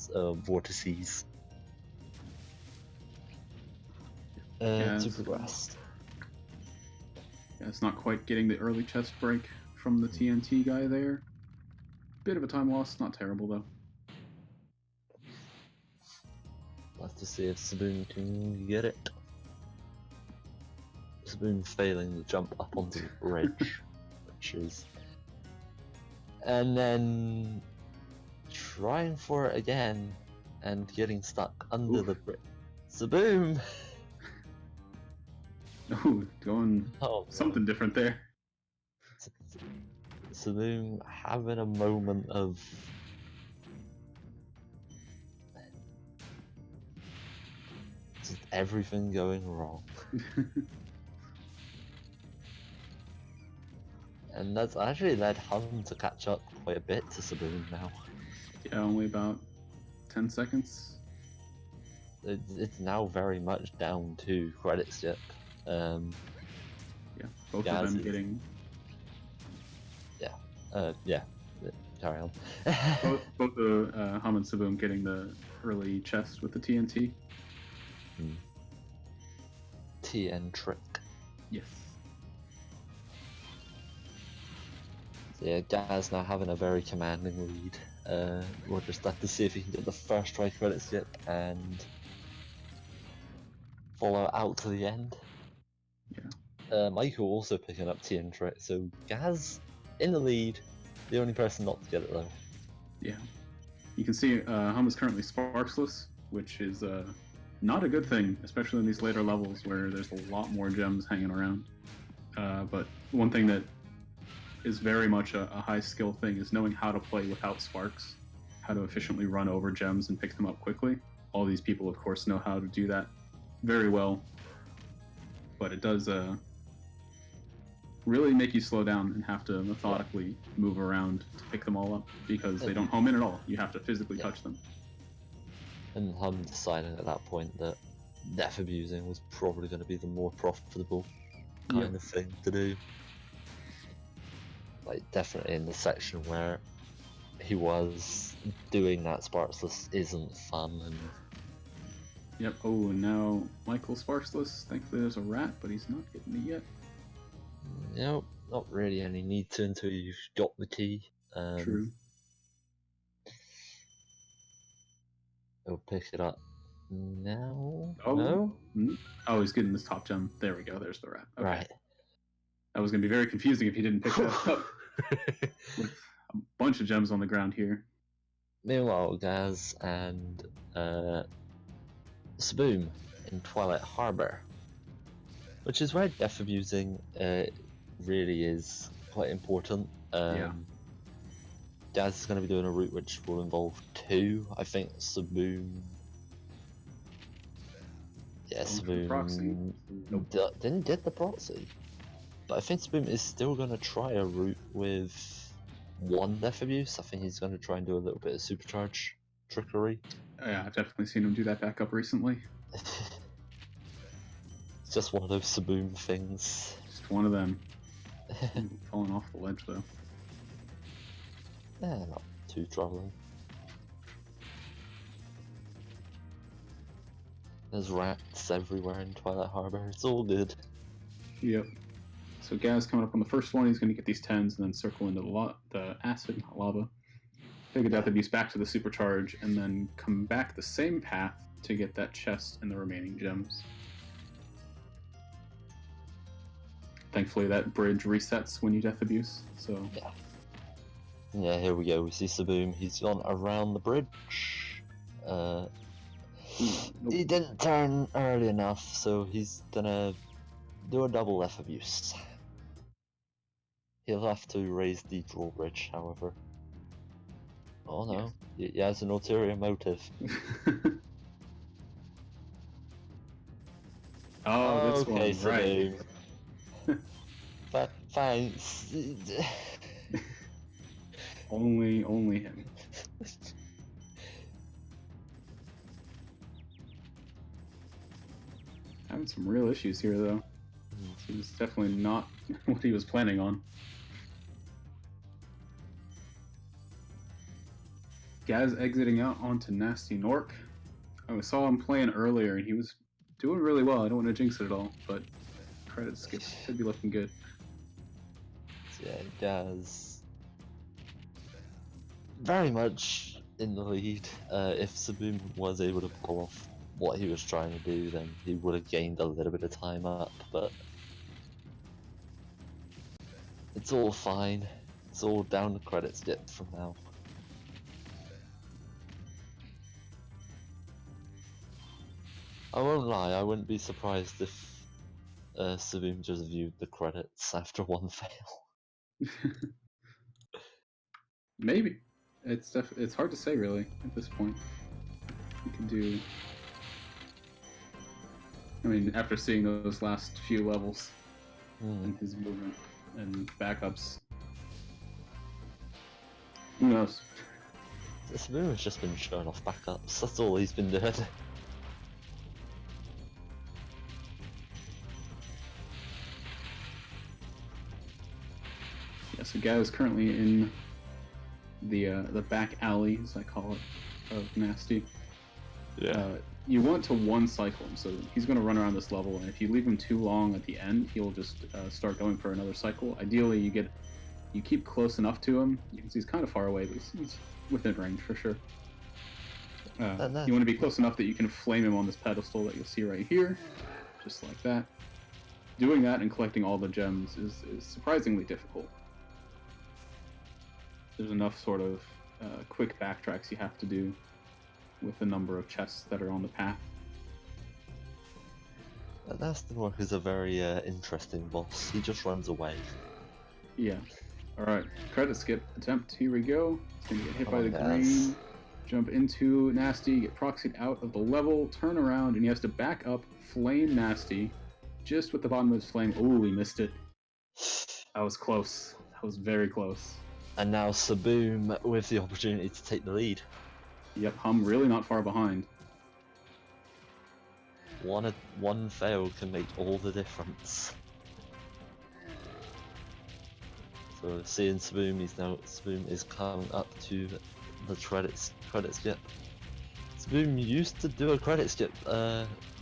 Speaker 4: To progress.
Speaker 2: Yeah, it's not quite getting the early chest break from the TNT guy there. Bit of a time loss, not terrible though.
Speaker 4: We'll have to see if Saboom can get it. Saboom failing to jump up onto the bridge, which is... And then trying for it again and getting stuck under the bridge. Saboom!
Speaker 2: Ooh, going something different there.
Speaker 4: Saboom having a moment of just everything going wrong. And that's actually led Hum to catch up quite a bit to Saboom now.
Speaker 2: Yeah, only about 10 seconds.
Speaker 4: It's now very much down to credit skip.
Speaker 2: Yeah, both of them getting...
Speaker 4: Yeah, carry on.
Speaker 2: both the Hum and Saboom getting the early chest with the TNT.
Speaker 4: TN trick.
Speaker 2: Yes.
Speaker 4: So yeah, Gaz now having a very commanding lead. We'll just have to see if he can get the first try credit skip and follow out to the end.
Speaker 2: Yeah.
Speaker 4: Michael also picking up T entry, so Gaz in the lead, the only person not to get it though.
Speaker 2: Yeah. You can see Hum is currently sparksless, which is not a good thing, especially in these later levels where there's a lot more gems hanging around. But one thing that is very much a high skill thing is knowing how to play without sparks, how to efficiently run over gems and pick them up quickly. All these people, of course, know how to do that very well, but it does really make you slow down and have to methodically move around to pick them all up because they don't home in at all. You have to physically touch them.
Speaker 4: And Hum deciding at that point that death abusing was probably going to be the more profitable kind of thing to do. Like, definitely in the section where he was doing that sparkless isn't fun. And
Speaker 2: Yep. Oh, and now Michael sparkless. Thankfully there's a rat, but he's not getting it yet.
Speaker 4: nope, not really any need to until you've got the key.
Speaker 2: True.
Speaker 4: He'll pick it up now.
Speaker 2: Oh.
Speaker 4: No?
Speaker 2: Oh, he's getting this top gem. There we go. There's the rat. Okay.
Speaker 4: Right.
Speaker 2: That was going to be very confusing if he didn't pick that up. With a bunch of gems on the ground here.
Speaker 4: Meanwhile, Gaz and Saboom in Twilight Harbor, which is where death abusing really is quite important.
Speaker 2: Yeah.
Speaker 4: Gaz is going to be doing a route which will involve 2. I think Saboom. Yeah, Saboom didn't get the proxy. But I think Saboom is still going to try a route with 1 death abuse. I think he's going to try and do a little bit of supercharge trickery.
Speaker 2: Yeah, I've definitely seen him do that back up recently.
Speaker 4: It's just one of those Saboom things.
Speaker 2: Just one of them. Falling off the ledge though.
Speaker 4: Yeah, not too troubling. There's rats everywhere in Twilight Harbor. It's all good.
Speaker 2: Yep. So Gaz coming up on the first one, he's going to get these 10s and then circle into the acid, not lava. Take a death abuse back to the supercharge, and then come back the same path to get that chest and the remaining gems. Thankfully, that bridge resets when you death abuse. So
Speaker 4: yeah, here we go. We see Saboom. He's gone around the bridge. He didn't turn early enough, so he's gonna do a double death abuse. He'll have to raise the drawbridge, however. Oh no, he has an ulterior motive.
Speaker 2: Oh, this
Speaker 4: okay,
Speaker 2: one, right.
Speaker 4: But thanks.
Speaker 2: Only him. Having some real issues here, though. This is definitely not what he was planning on. Gaz exiting out onto Nasty Nork. I saw him playing earlier, and he was doing really well. I don't want to jinx it at all, but credit skip should be looking good.
Speaker 4: Yeah, Gaz very much in the lead. If Saboom was able to pull off what he was trying to do, then he would have gained a little bit of time up, but it's all fine. It's all down to credit skip from now. I won't lie, I wouldn't be surprised if Saboom just viewed the credits after 1 fail.
Speaker 2: Maybe. It's hard to say, really, at this point. You can do... I mean, after seeing those last few levels and his movement and backups, who knows?
Speaker 4: Saboom has just been showing off backups, that's all he's been doing.
Speaker 2: Yeah, so Gaz is currently in the back alley, as I call it, of Nasty. You want to one cycle him, so he's going to run around this level, and if you leave him too long at the end, he'll just start going for another cycle. Ideally, you keep close enough to him. You can see he's kind of far away, but he's within range for sure. You want to be close enough that you can flame him on this pedestal that you'll see right here, just like that. Doing that and collecting all the gems is surprisingly difficult. There's enough sort of quick backtracks you have to do with the number of chests that are on the path.
Speaker 4: Nastinwork is a very interesting boss. He just runs away.
Speaker 2: Yeah. Alright, credit skip attempt. Here we go. He's going to get hit by the
Speaker 4: yes.
Speaker 2: green, jump into Nasty, get proxied out of the level, turn around, and he has to back up, flame Nasty, just with the bottom of his flame. Ooh, he missed it. That was close. That was very close.
Speaker 4: And now Saboom with the opportunity to take the lead.
Speaker 2: Yep, Hum really not far behind.
Speaker 4: One fail can make all the difference. So seeing Saboom, Saboom is coming up to the credit skip. Saboom used to do a credit skip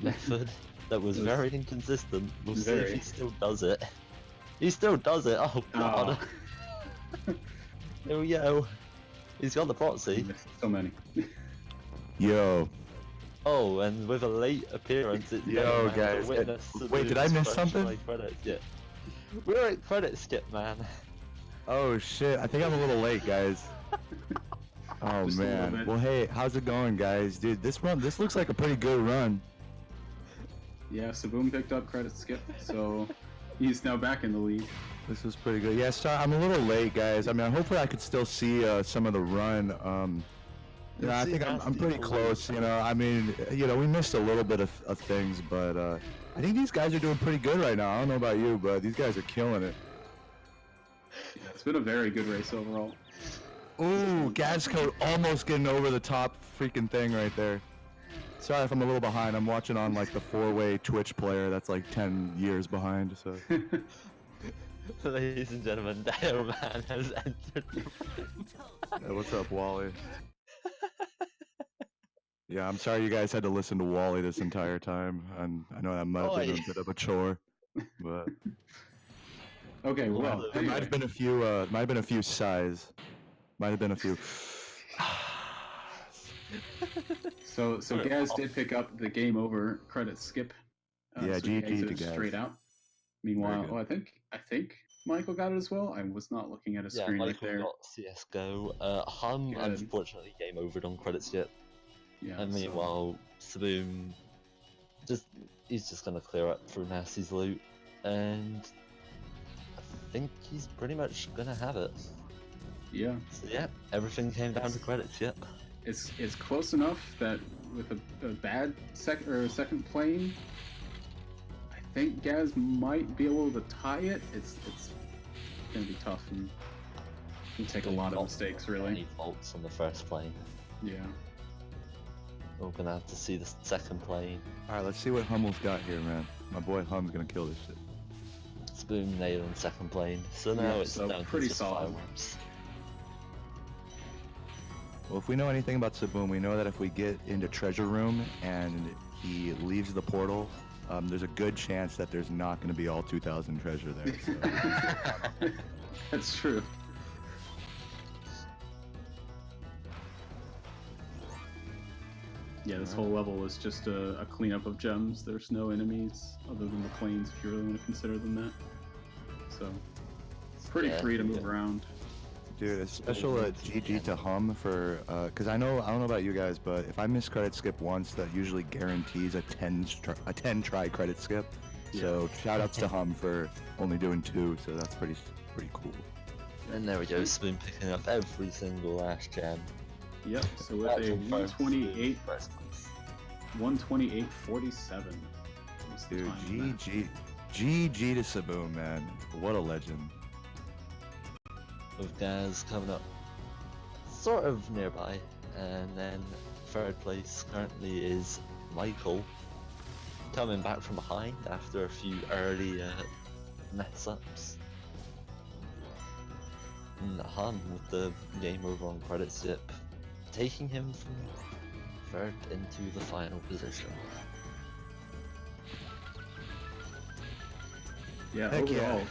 Speaker 4: method that was very inconsistent. We'll see if he still does it. He still does it. Oh god.
Speaker 2: Oh.
Speaker 4: Here we go. He's got the proxy.
Speaker 2: So many.
Speaker 3: Yo.
Speaker 4: Oh, and with a late appearance, it's
Speaker 3: Yo, guys. Wait, did I miss something?
Speaker 4: We're at credit skip, man.
Speaker 3: Oh shit, I think I'm a little late, guys. Oh
Speaker 2: Just a little
Speaker 3: man.
Speaker 2: bit.
Speaker 3: Well, hey, how's it going, guys? Dude, this looks like a pretty good run.
Speaker 2: Yeah, Saboom picked up credit skip, so he's now back in the lead.
Speaker 3: This was pretty good. Yeah, sorry, I'm a little late, guys. I mean, hopefully I could still see some of the run. Yeah, I think I'm pretty close, you know. I mean, you know, we missed a little bit of things, but I think these guys are doing pretty good right now. I don't know about you, but these guys are killing it.
Speaker 2: Yeah, it's been a very good race overall.
Speaker 3: Ooh, Gazco almost getting over the top freaking thing right there. Sorry if I'm a little behind. I'm watching on like the 4-way Twitch player that's like 10 years behind, so.
Speaker 4: Ladies and gentlemen, Dale Man has entered.
Speaker 3: Hey, what's up, Wally? Yeah, I'm sorry you guys had to listen to Wally this entire time, and I know that might have been a bit of a chore, but
Speaker 2: Okay, well,
Speaker 3: there might have been a few sighs, might have been a few.
Speaker 2: So Gaz did pick up the game over credit skip.
Speaker 3: Yeah,
Speaker 2: so he
Speaker 3: GG to
Speaker 2: exited
Speaker 3: Gaz.
Speaker 2: straight out. Meanwhile,
Speaker 3: Very good.
Speaker 2: I think Michael got it as well. I was not looking at his
Speaker 4: Yeah,
Speaker 2: screen right
Speaker 4: Michael
Speaker 2: there.
Speaker 4: got CSGO. Hum
Speaker 2: Good.
Speaker 4: unfortunately game overed on credit skip.
Speaker 2: Yeah,
Speaker 4: And meanwhile, Saboom, he's just gonna clear up through Nasty's loot, and I think he's pretty much gonna have it.
Speaker 2: yeah,
Speaker 4: So yeah, everything came down to credits. Yep.
Speaker 2: it's close enough that with a bad second plane, I think Gaz might be able to tie it. It's gonna be tough and it'll take a lot of mistakes, really.
Speaker 4: Any faults on the first plane.
Speaker 2: Yeah.
Speaker 4: We're gonna have to see the second plane.
Speaker 3: All right, let's see what Hummel's got here, man. My boy Hum's gonna kill this shit.
Speaker 4: Spoon nailing second plane. So now
Speaker 2: Yeah,
Speaker 4: it's
Speaker 2: so
Speaker 4: down
Speaker 2: pretty
Speaker 4: to just
Speaker 2: solid.
Speaker 4: fireworks.
Speaker 3: Well, if we know anything about Saboom, we know that if we get into Treasure Room and he leaves the portal, there's a good chance that there's not going to be all 2,000 treasure there. So.
Speaker 2: That's true. Yeah, this whole level is just a cleanup of gems. There's no enemies other than the planes, if you really want to consider them that. So, pretty free to move around.
Speaker 3: Dude, a special GG to Hum for, because I don't know about you guys, but if I miss credit skip once, that usually guarantees a 10 try credit skip. So shout outs to Hum for only doing 2, so that's pretty cool.
Speaker 4: And there we go, Spoon picking up every single last gem.
Speaker 2: Yep, so with a 128,
Speaker 4: First place.
Speaker 2: 128.47.
Speaker 3: Dude, GG to Saboom, man. What a legend.
Speaker 4: With Gaz coming up sort of nearby, and then third place currently is Michael, coming back from behind after a few early mess ups. And Hum with the game over on credit skip, taking him from convert into the final position.
Speaker 2: Yeah,
Speaker 3: Heck yeah.
Speaker 2: overall,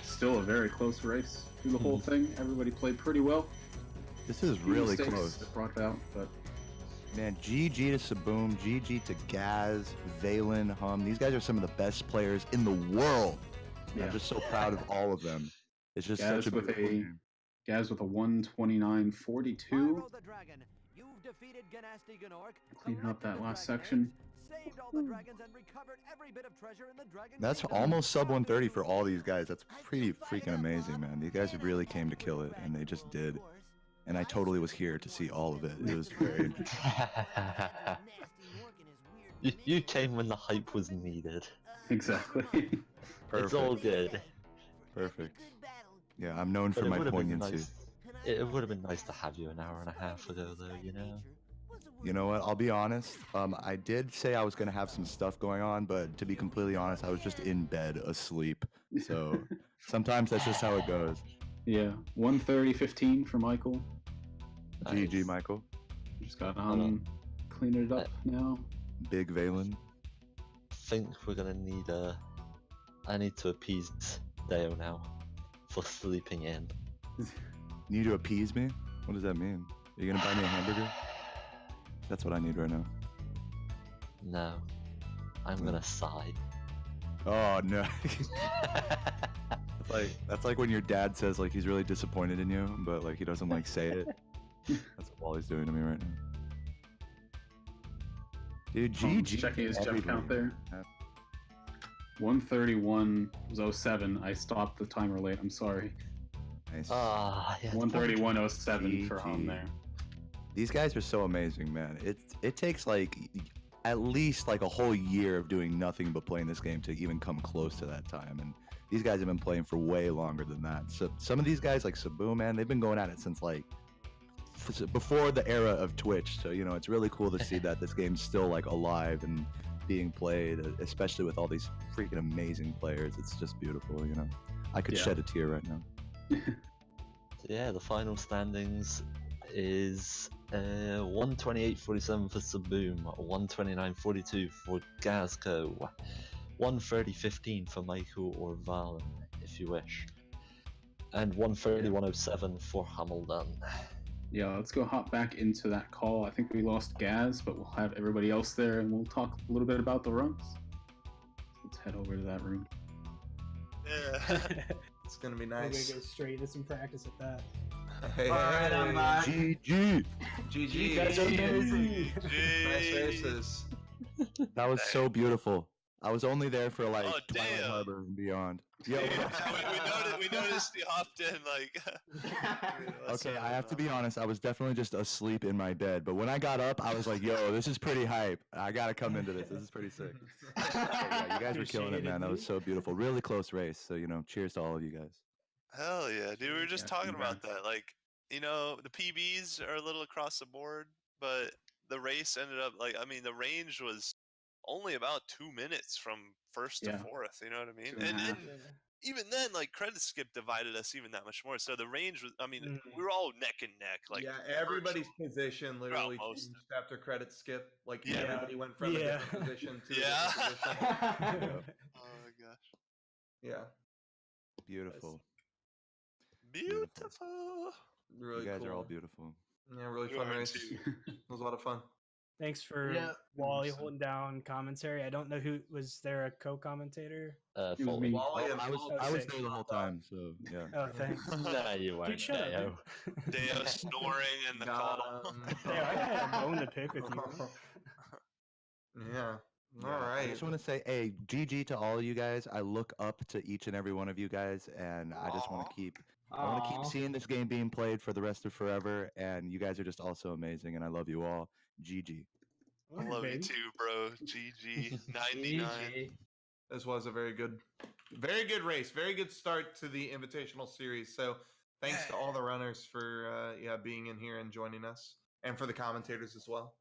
Speaker 2: still a very close race through the whole thing. Everybody played pretty well.
Speaker 3: This is
Speaker 2: Few
Speaker 3: really
Speaker 2: mistakes
Speaker 3: close.
Speaker 2: that brought it out, but
Speaker 3: Man, GG to Saboom, GG to Gaz, Valen, Hum. These guys are some of the best players in the world. And I'm just so proud of all of them. It's just
Speaker 2: Gaz
Speaker 3: such a
Speaker 2: with
Speaker 3: beautiful
Speaker 2: a
Speaker 3: game.
Speaker 2: Gaz with a 129.42.
Speaker 5: Spyro the Dragon, you've defeated Ganasty Gnorc,
Speaker 2: Cleaning up that
Speaker 5: collected the
Speaker 2: last
Speaker 5: dragon
Speaker 2: section.
Speaker 5: eggs, saved all the dragons, and recovered every bit of treasure in the dragon
Speaker 3: That's
Speaker 5: kingdom.
Speaker 3: almost sub 130 for all these guys. That's pretty freaking amazing, man. These guys really came to kill it, and they just did. And I totally was here to see all of it. It was very interesting.
Speaker 4: You came when the hype was needed.
Speaker 2: Exactly.
Speaker 4: It's all good.
Speaker 3: Perfect. Yeah, I'm known
Speaker 4: But
Speaker 3: for
Speaker 4: it
Speaker 3: my
Speaker 4: would have been
Speaker 3: poignancy.
Speaker 4: nice. It would have been nice to have you an hour and a half ago, though. You know.
Speaker 3: You know what? I'll be honest. I did say I was gonna have some stuff going on, but to be completely honest, I was just in bed asleep. So sometimes that's just how it goes.
Speaker 2: Yeah, 130.15 for Michael.
Speaker 3: GG,
Speaker 4: Nice.
Speaker 3: Michael.
Speaker 2: Just got cleaning it up now.
Speaker 3: Big Valen.
Speaker 4: Think we're gonna need I need to appease Deo now for sleeping in.
Speaker 3: You need to appease me? What does that mean? Are you gonna buy me a hamburger? That's what I need right now.
Speaker 4: No, I'm gonna sigh.
Speaker 3: Oh no. That's like when your dad says like he's really disappointed in you, but like he doesn't like say it. That's what Wally's doing to me right now. Dude, GG.
Speaker 2: Checking his jump
Speaker 3: everybody.
Speaker 2: count there.
Speaker 3: Yeah.
Speaker 2: 131.07. I stopped the timer late. I'm sorry.
Speaker 3: Nice.
Speaker 4: Yeah.
Speaker 2: 131.07 for Hum there.
Speaker 3: These guys are so amazing, man. It takes like at least like a whole year of doing nothing but playing this game to even come close to that time. And these guys have been playing for way longer than that. So some of these guys like Saboom, man, they've been going at it since like before the era of Twitch. So, you know, it's really cool to see that this game's still like alive and being played, especially with all these freaking amazing players. It's just beautiful, you know. I could
Speaker 2: Yeah.
Speaker 3: shed a tear right now.
Speaker 4: So yeah, the final standings is 128.47 for Saboom, 129.42 for Gazco, 130.15 for Michael or Valen, if you wish, and 131.07 for Hamilton.
Speaker 2: Yeah, let's go hop back into that call. I think we lost Gaz, but we'll have everybody else there and we'll talk a little bit about the runs. Let's head over to that room.
Speaker 1: Yeah. It's gonna be
Speaker 6: We're gonna
Speaker 1: nice.
Speaker 6: go straight into some practice with that.
Speaker 1: Hey,
Speaker 7: Alright, I'm back.
Speaker 3: GG.
Speaker 1: GG.
Speaker 6: You guys are amazing.
Speaker 1: Nice races.
Speaker 3: That was so beautiful. I was only there for like
Speaker 7: Oh,
Speaker 3: Twilight
Speaker 7: damn.
Speaker 3: Harbor and beyond. Yo,
Speaker 7: we noticed you hopped in like.
Speaker 3: okay, I have to be honest. I was definitely just asleep in my bed, but when I got up, I was like, "Yo, this is pretty hype. I gotta come into this. This is pretty sick." But yeah, you guys were killing it, man. That was so beautiful. Really close race. So you know, cheers to all of you guys.
Speaker 7: Hell yeah, dude. We were just
Speaker 2: Yeah,
Speaker 7: talking about
Speaker 2: congrats.
Speaker 7: that. Like, you know, the PBs are a little across the board, but the race ended up like, I mean, the range was only about 2 minutes from first to
Speaker 2: Yeah.
Speaker 7: fourth. You know what I mean?
Speaker 2: 2.5.
Speaker 7: And even then, like, credit skip divided us even that much more. So the range was, I mean,
Speaker 6: Mhm.
Speaker 7: we were all neck and neck. Like,
Speaker 1: yeah, everybody's position literally
Speaker 7: most
Speaker 1: changed after credit skip. Like
Speaker 7: Yeah.
Speaker 1: everybody went from a
Speaker 6: Yeah.
Speaker 1: different position to
Speaker 7: Yeah.
Speaker 1: a different position.
Speaker 7: oh my gosh,
Speaker 1: Yeah,
Speaker 3: Beautiful.
Speaker 7: beautiful.
Speaker 1: really
Speaker 3: You guys
Speaker 1: cool.
Speaker 3: are all beautiful.
Speaker 1: Yeah, really
Speaker 7: You
Speaker 1: fun
Speaker 7: are
Speaker 1: race.
Speaker 7: too.
Speaker 1: It was a lot of fun.
Speaker 6: Thanks for
Speaker 7: Yeah.
Speaker 6: Wally holding down commentary. I don't know who was there a co-commentator.
Speaker 2: It was
Speaker 4: Foley.
Speaker 2: me.
Speaker 1: Wally and
Speaker 3: I was
Speaker 1: Paul-
Speaker 3: I was
Speaker 6: sick.
Speaker 3: there the whole time, so yeah.
Speaker 6: Oh, thanks.
Speaker 4: Nah, you weren't,
Speaker 6: Dude, shut up,
Speaker 4: Deo.
Speaker 6: dude.
Speaker 7: Deo snoring in the
Speaker 1: Got
Speaker 7: call.
Speaker 1: 'em.
Speaker 6: Hey, I had a bone to pick with you.
Speaker 1: Yeah. All
Speaker 3: Yeah, I
Speaker 1: right.
Speaker 3: just want to say, hey, GG to all of you guys. I look up to each and every one of you guys, and I just want
Speaker 1: Aw.
Speaker 3: to keep seeing this game being played for the rest of forever. And you guys are just also amazing, and I love you all. GG.
Speaker 7: I love you
Speaker 6: Baby.
Speaker 7: too, bro. GG 99. Oh,
Speaker 1: This was a very good race. Very good start to the Invitational Series. So thanks to all the runners for being in here and joining us, and for the commentators as well.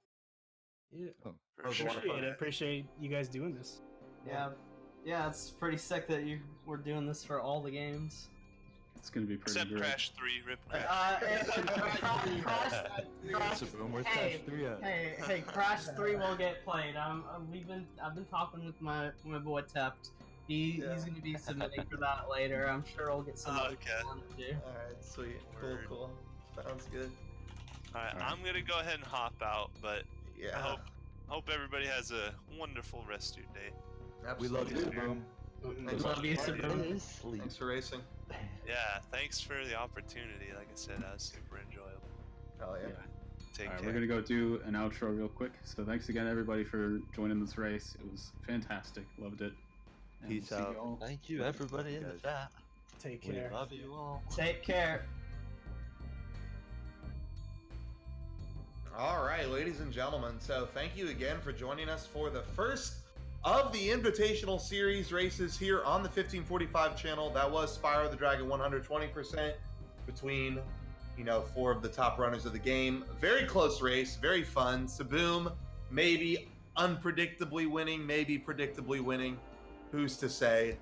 Speaker 6: Yeah.
Speaker 7: For
Speaker 1: That was a lot of
Speaker 6: Appreciate
Speaker 1: fun.
Speaker 6: it. Appreciate you guys doing this.
Speaker 8: Yeah, it's pretty sick that you were doing this for all the games.
Speaker 2: It's gonna be pretty
Speaker 7: Except
Speaker 2: great.
Speaker 7: Crash 3, rip Crash.
Speaker 3: Saboom, where's Crash 3 at?
Speaker 8: Hey, Crash 3 will get played. I've been talking with my boy Tept. He's gonna be submitting for that later. I'm sure we'll get some
Speaker 7: Okay.
Speaker 8: on it too.
Speaker 1: Alright, sweet.
Speaker 7: Word.
Speaker 1: Cool. Sounds good.
Speaker 7: Alright,
Speaker 2: Alright.
Speaker 7: I'm gonna go ahead and hop out, but I
Speaker 1: Yeah.
Speaker 7: hope everybody has a wonderful rest of your day.
Speaker 3: We love you, Saboom.
Speaker 1: Thanks
Speaker 8: Love you,
Speaker 1: for
Speaker 8: Saboom.
Speaker 4: It is sleep.
Speaker 1: Thanks for racing.
Speaker 7: Yeah, thanks for the opportunity. Like I said, that was super enjoyable.
Speaker 1: Hell yeah.
Speaker 7: Take
Speaker 2: Alright,
Speaker 7: care.
Speaker 2: we're gonna go do an outro real quick. So thanks again, everybody, for joining this race. It was fantastic. Loved it. And
Speaker 3: Peace
Speaker 2: we'll see
Speaker 3: out.
Speaker 2: y'all
Speaker 4: Thank you,
Speaker 2: later.
Speaker 4: everybody in the
Speaker 3: guys.
Speaker 4: chat.
Speaker 6: Take
Speaker 4: We
Speaker 6: care.
Speaker 4: love you all.
Speaker 8: Take care.
Speaker 1: All right, ladies and gentlemen. So thank you again for joining us for the first of the Invitational Series races here on the 1545 channel. That was Spyro the Dragon 120% between, four of the top runners of the game. Very close race, very fun. Saboom, maybe unpredictably winning, maybe predictably winning. Who's to say?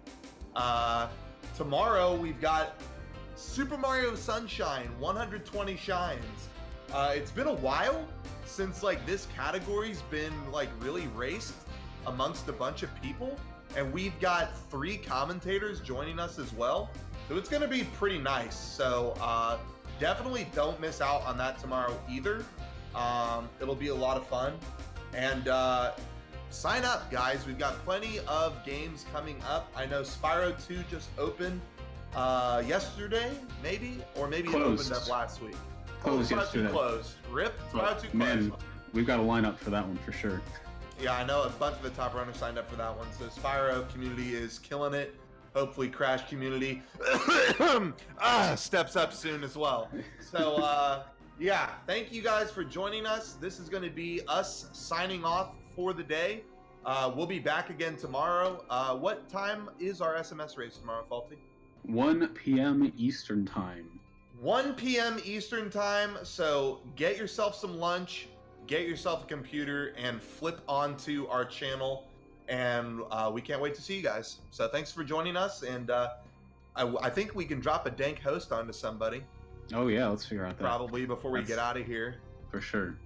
Speaker 1: Tomorrow we've got Super Mario Sunshine 120 shines. It's been a while since this category's been really raced amongst a bunch of people, and we've got 3 commentators joining us as well, so it's gonna be pretty nice. So definitely don't miss out on that tomorrow either. It'll be a lot of fun, and sign up, guys. We've got plenty of games coming up. I know Spyro 2 just opened yesterday, maybe it
Speaker 2: Closed.
Speaker 1: opened up last week.
Speaker 2: Closed
Speaker 1: Spyro 2
Speaker 2: yesterday.
Speaker 1: closed. Rip, Spyro 2 closed.
Speaker 2: Man, we've got a lineup for that one for sure.
Speaker 1: Yeah, I know a bunch of the top runners signed up for that one. So Spyro community is killing it. Hopefully Crash community steps up soon as well. So yeah, thank you guys for joining us. This is going to be us signing off for the day. We'll be back again tomorrow. What time is our SMS race tomorrow, Faulty?
Speaker 2: 1 p.m. Eastern time.
Speaker 1: 1 p.m. Eastern time. So get yourself some lunch, get yourself a computer, and flip onto our channel. And we can't wait to see you guys. So thanks for joining us. And I think we can drop a dank host onto somebody
Speaker 2: Oh yeah, let's figure out that.
Speaker 1: probably before we
Speaker 2: That's-
Speaker 1: get out of here.
Speaker 2: For sure.